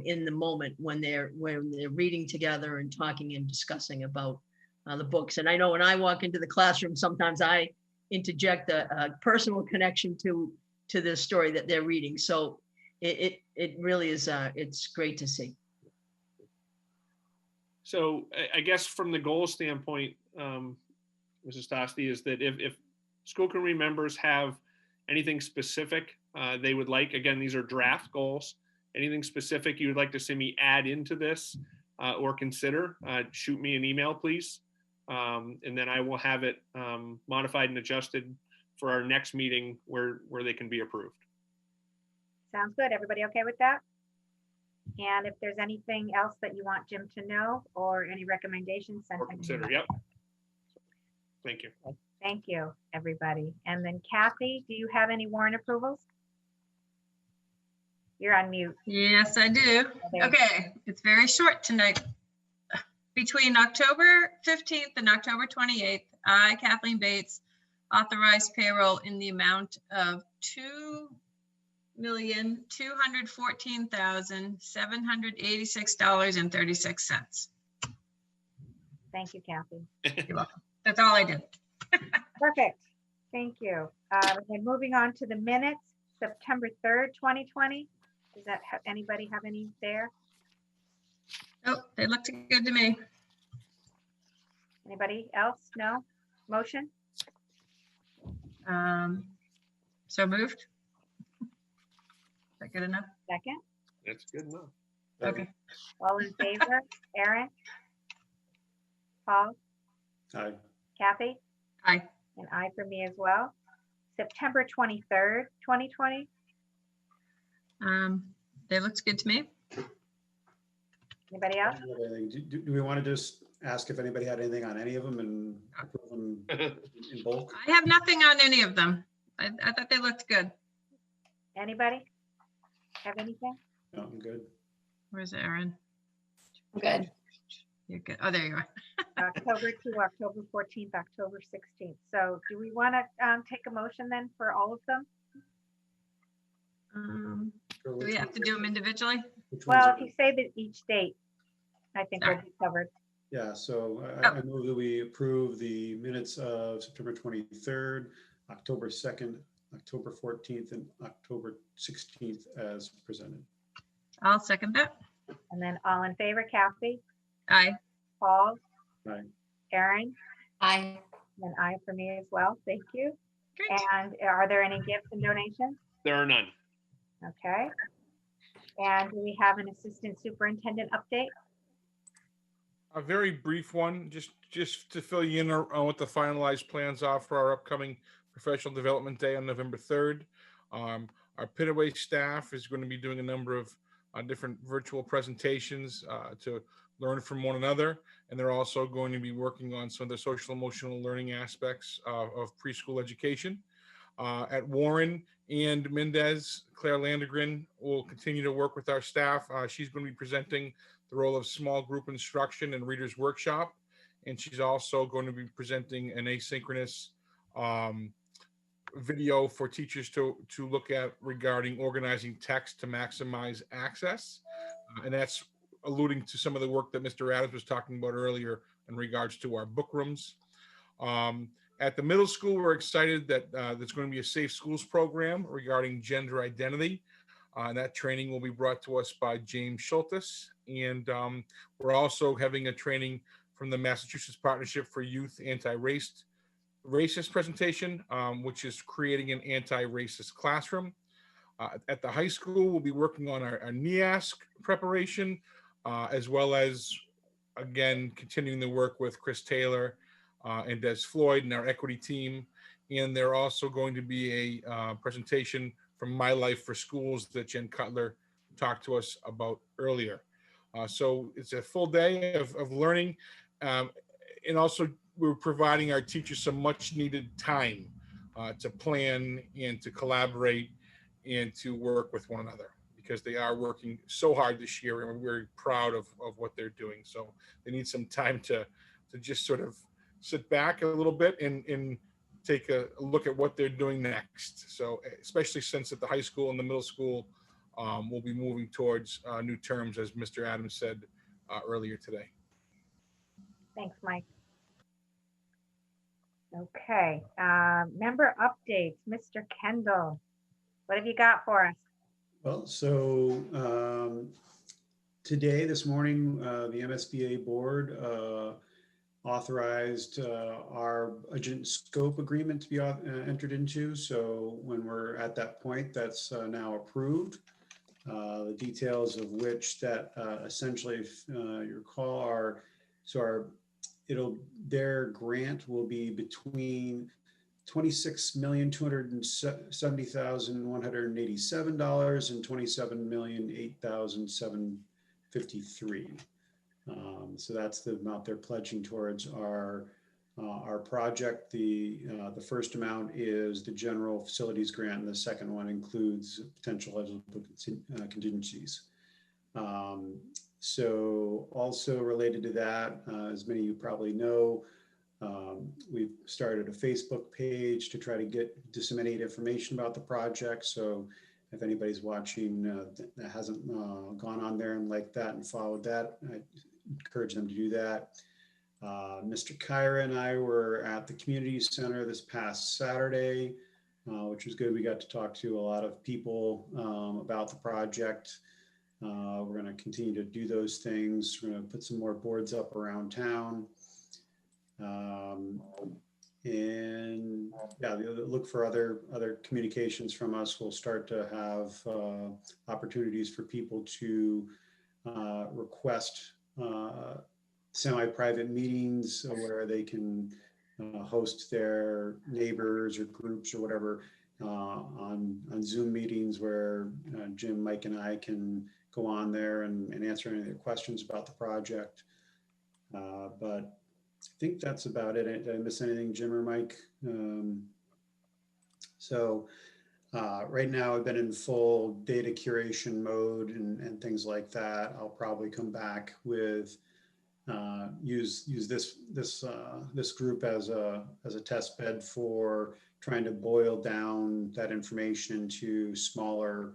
in the moment when they're reading together and talking and discussing about the books. And I know when I walk into the classroom, sometimes I interject a personal connection to the story that they're reading. So it really is, it's great to see. So I guess from the goal standpoint, Mrs. Tosti, is that if school committee members have anything specific they would like, again, these are draft goals, anything specific you would like to see me add into this or consider, shoot me an email, please. And then I will have it modified and adjusted for our next meeting where they can be approved. Sounds good. Everybody okay with that? And if there's anything else that you want Jim to know or any recommendations, send Or them. consider, yep. Thank you. Thank you, everybody. And then Kathy, do you have any warrant approvals? You're on mute. Yes, I do. Okay, it's very short tonight. Between October 15th and October 28th, I, Kathleen Bates, authorized payroll in the amount of $2,214,786.36. Thank you, Kathy. You're welcome. That's all I did. Perfect. Thank you. And moving on to the minutes, September 3rd, 2020. Does that have anybody have any there? Oh, they looked good to me. Anybody else? No? Motion? So moved. Is that good enough? Second? That's good enough. Okay. All in favor? Aaron? Paul? Aye. Kathy? Aye. And aye for me as well. September 23rd, 2020. They looked good to me. Anybody else? Do we want to just ask if anybody had anything on any of them and approve them in bulk? I have nothing on any of them. I thought they looked good. Anybody have anything? No, I'm good. Where's Erin? Good. You're good. Oh, there you are. October 2, October 14th, October 16th. So do we want to take a motion then for all of them? Do we have to do them individually? Well, if you say that each date, I think we'll be covered. Yeah, so I move that we approve the minutes of September 23rd, October 2nd, October 14th, and October 16th as presented. I'll second that. And then all in favor, Kathy? Aye. Paul? Aye. Erin? Aye. And aye for me as well. Thank you. Great. And are there any gifts and donations? There are none. Okay. And do we have an assistant superintendent update? A very brief one, just to fill you in on what the finalized plans are for our upcoming Professional Development Day on November 3rd. Our Pitaway staff is going to be doing a number of different virtual presentations to learn from one another. And they're also going to be working on some of the social emotional learning aspects of preschool education. At Warren and Mendez, Claire Landegren will continue to work with our staff. She's going to be presenting the role of small group instruction and readers workshop. And she's also going to be presenting an asynchronous video for teachers to look at regarding organizing text to maximize access. And that's alluding to some of the work that Mr. Adams was talking about earlier in regards to our book rooms. At the middle school, we're excited that there's going to be a Safe Schools program regarding gender identity. And that training will be brought to us by James Schultes. And we're also having a training from the Massachusetts Partnership for Youth Anti-Racist presentation, which is creating an anti-racist classroom. At the high school, we'll be working on our NEASC preparation, as well as, again, continuing the work with Chris Taylor and Des Floyd and our equity team. And there also going to be a presentation from My Life for Schools that Jen Cutler talked to us about earlier. So it's a full day of learning. And also we're providing our teachers some much needed time to plan and to collaborate and to work with one another, because they are working so hard this year and we're very proud of what they're doing. So they need some time to just sort of sit back a little bit and take a look at what they're doing next. So especially since at the high school and the middle school, we'll be moving towards new terms, as Mr. Adams said earlier today. Thanks, Mike. Okay, member updates, Mr. Kendall. What have you got for us? Well, so today, this morning, the MSBA board authorized our agent scope agreement to be entered into. So when we're at that point, that's now approved. The details of which that essentially, if you recall, their grant will be between $26,270,187 and $27,008,753. So that's the amount they're pledging towards our project. The first amount is the general facilities grant, and the second one includes potential eligible contingencies. So also related to that, as many of you probably know, we've started a Facebook page to try to disseminate information about the project. So if anybody's watching that hasn't gone on there and liked that and followed that, I encourage them to do that. Mr. Kyra and I were at the community center this past Saturday, which was good. We got to talk to a lot of people about the project. We're going to continue to do those things. We're going to put some more boards up around town. And yeah, look for other communications from us. We'll start to have opportunities for people to request semi-private meetings where they can host their neighbors or groups or whatever on Zoom meetings where Jim, Mike, and I can go on there and answer any of their questions about the project. But I think that's about it. Did I miss anything, Jim or Mike? Right now I've been in full data curation mode and things like that. I'll probably come back with use this group as a test bed for trying to boil down that information into smaller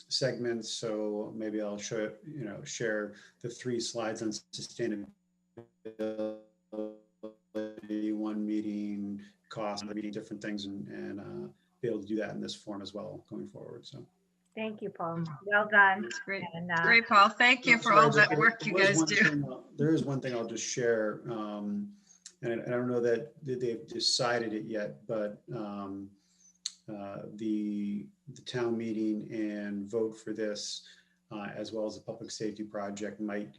segments. So maybe I'll share the 3 slides on sustainability, one meeting, cost, another meeting, different things, and be able to do that in this form as well going forward. So. Thank you, Paul. Well done. That's great. And, Great, Paul. Thank you for all that work you guys do. There is one thing I'll just share, and I don't know that they've decided it yet, but the town meeting and vote for this, as well as the public safety project, might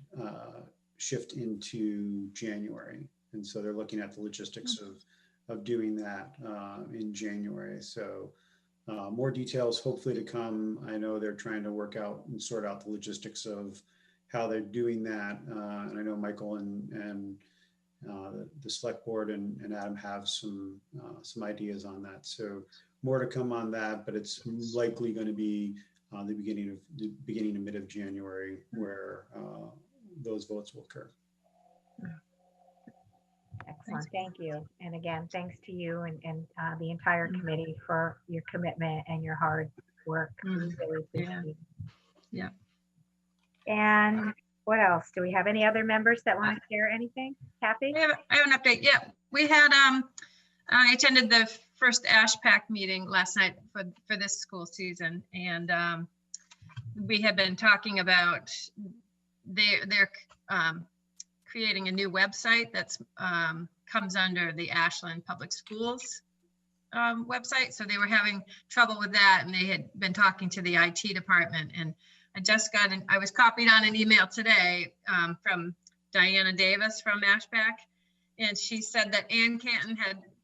shift into January, and so they're looking at the logistics of doing that in January. So. More details hopefully to come. I know they're trying to work out and sort out the logistics of how they're doing that. And I know Michael and the select board and Adam have some ideas on that. So more to come on that, but it's likely going to be the beginning of mid of January where those votes will occur. Excellent. Thank you. And again, thanks to you and the entire committee for your commitment and your hard work. We really appreciate it. Yeah. And what else? Do we have any other members that want to share anything? Kathy? I have an update. Yeah, we had, I attended the first ASHPAC meeting last night for this school season. And we have been talking about they're creating a new website that's comes under the Ashland Public Schools website. So they were having trouble with that, and they had been talking to the IT department. And I was copied on an email today from Diana Davis from ASHPAC, and she said that Ann Canton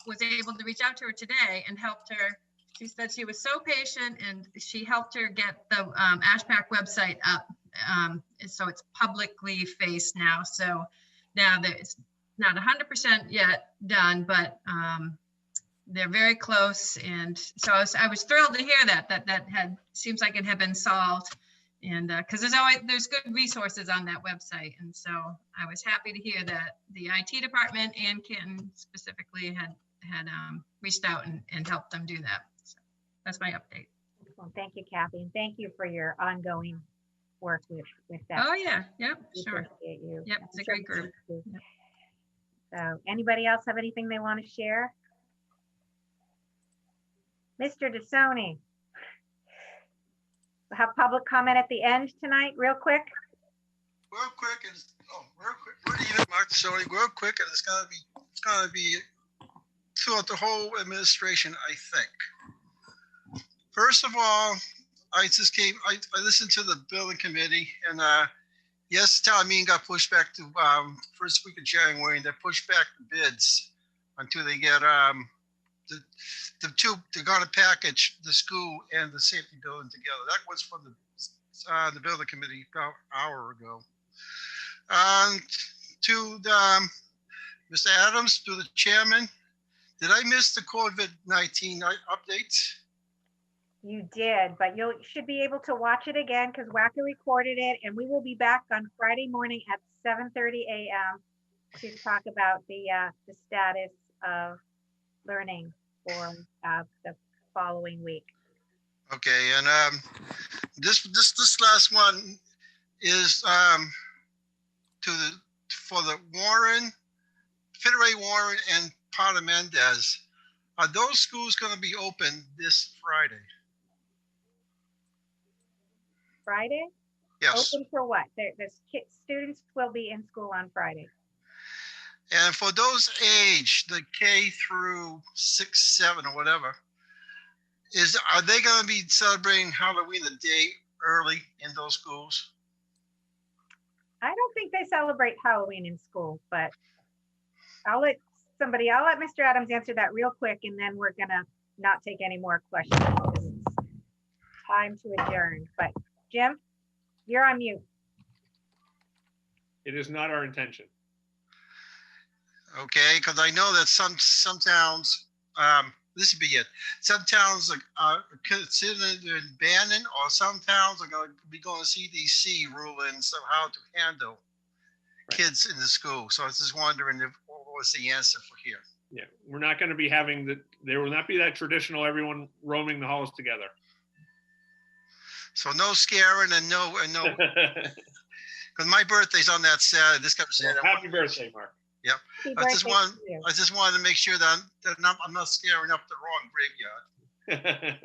was able to reach out to her today and helped her. She said she was so patient, and she helped her get the ASHPAC website up. So it's publicly faced now. So now that it's not 100% yet done, but they're very close. And so I was thrilled to hear that seems like it had been solved. And because there's good resources on that website. And so I was happy to hear that the IT department and Canton specifically had reached out and helped them do that. So that's my update. Well, thank you, Kathy, and thank you for your ongoing work with that. Oh yeah, yep, we sure. Appreciate you. Yep, it's a great group. Yep. So anybody else have anything they want to share? Mr. DeSoni. We'll have public comment at the end tonight, real quick. Real quick, Good evening, Mark DeSoni. Real quick, and it's gonna be throughout the whole administration, I think. First of all, I listened to the building committee, and yes, town meeting got pushed back to first week of January, and they pushed back the bids until they get they're going to package the school and the safety building together. That was from the building committee about an hour ago. To Mr. Adams, to the chairman, did I miss the COVID-19 updates? You did, but you should be able to watch it again because WACA recorded it, and we will be back on Friday morning at 7:30 a.m. to talk about the status of learning for the following week. Okay, and this last one is for the Warren, Fitteray Warren, and Potter Mendez. Are those schools going to be open this Friday? Friday? Yes. Open for what? The students will be in school on Friday. And for those age, the K through 6, 7, or whatever, are they going to be celebrating Halloween a day early in those schools? I don't think they celebrate Halloween in school, but I'll let Mr. Adams answer that real quick, and then we're gonna not take any more questions because it's time to adjourn. But Jim, you're on mute. It is not our intention. Okay, because I know that some towns, this would be it. Some towns are considered abandoned, or some towns are going to be going to CDC rulings of how to handle kids in the school. So I was just wondering what was the answer for here. Yeah, we're not going to be having that. There will not be that traditional everyone roaming the halls together. So no scaring and no, because my birthday's on that Saturday. This comes Saturday. Well, happy birthday, Mark. Yep. I just wanted to make sure that I'm not scaring up the wrong graveyard.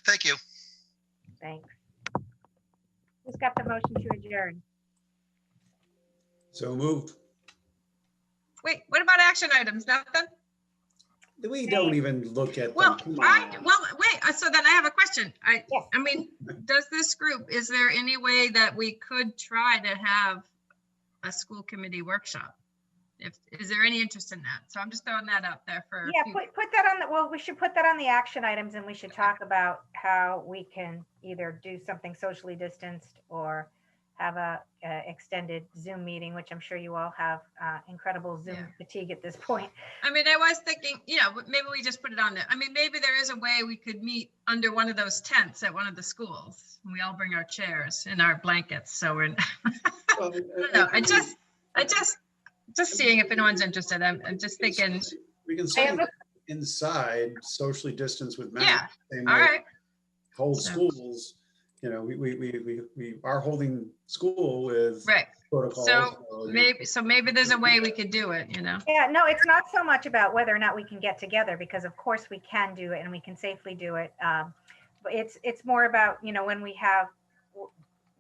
Thank you. Thanks. Who's got the motion to adjourn? So moved. Wait, what about action items? Nothing? We don't even look at them. Well, Come wait, so then I have a question. I mean, does this group, is there any way that we could try to have a school committee workshop? Is there any interest in that? So I'm just throwing that out there for. Yeah, put that on the, well, we should put that on the action items, and we should talk about how we can either do something socially distanced or have a extended Zoom meeting, which I'm sure you all have incredible Zoom fatigue at this point. I mean, I was thinking, maybe we just put it on there. I mean, maybe there is a way we could meet under one of those tents at one of the schools. We all bring our chairs and our blankets. So we're, I don't know. I just seeing if anyone's interested. I'm just thinking. We can stay inside, socially distanced with masks. Yeah, all right. Hold schools. We are holding school with protocols. So maybe there's a way we could do it, Yeah, no, it's not so much about whether or not we can get together, because of course we can do it and we can safely do it. But it's more about, when we have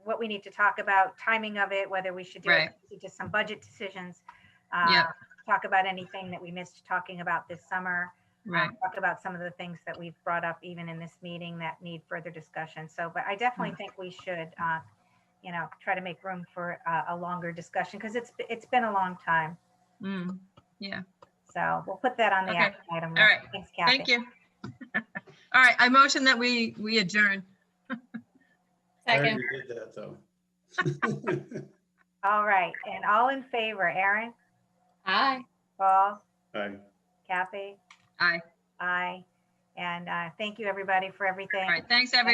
what we need to talk about, timing of it, whether we should do it, just some budget decisions, talk about anything that we missed talking about this summer. Talk about some of the things that we've brought up even in this meeting that need further discussion. So, but I definitely think we should, try to make room for a longer discussion, because it's been a long time. Yeah. So we'll put that on the action item. All right. Thanks, Kathy. Thank you. All right. I motion that we adjourn. Second. I did that though. All right. And all in favor, Aaron? Aye. Paul? Aye. Kathy? Aye. Aye. And thank you everybody for everything. All right. Thanks, everybody.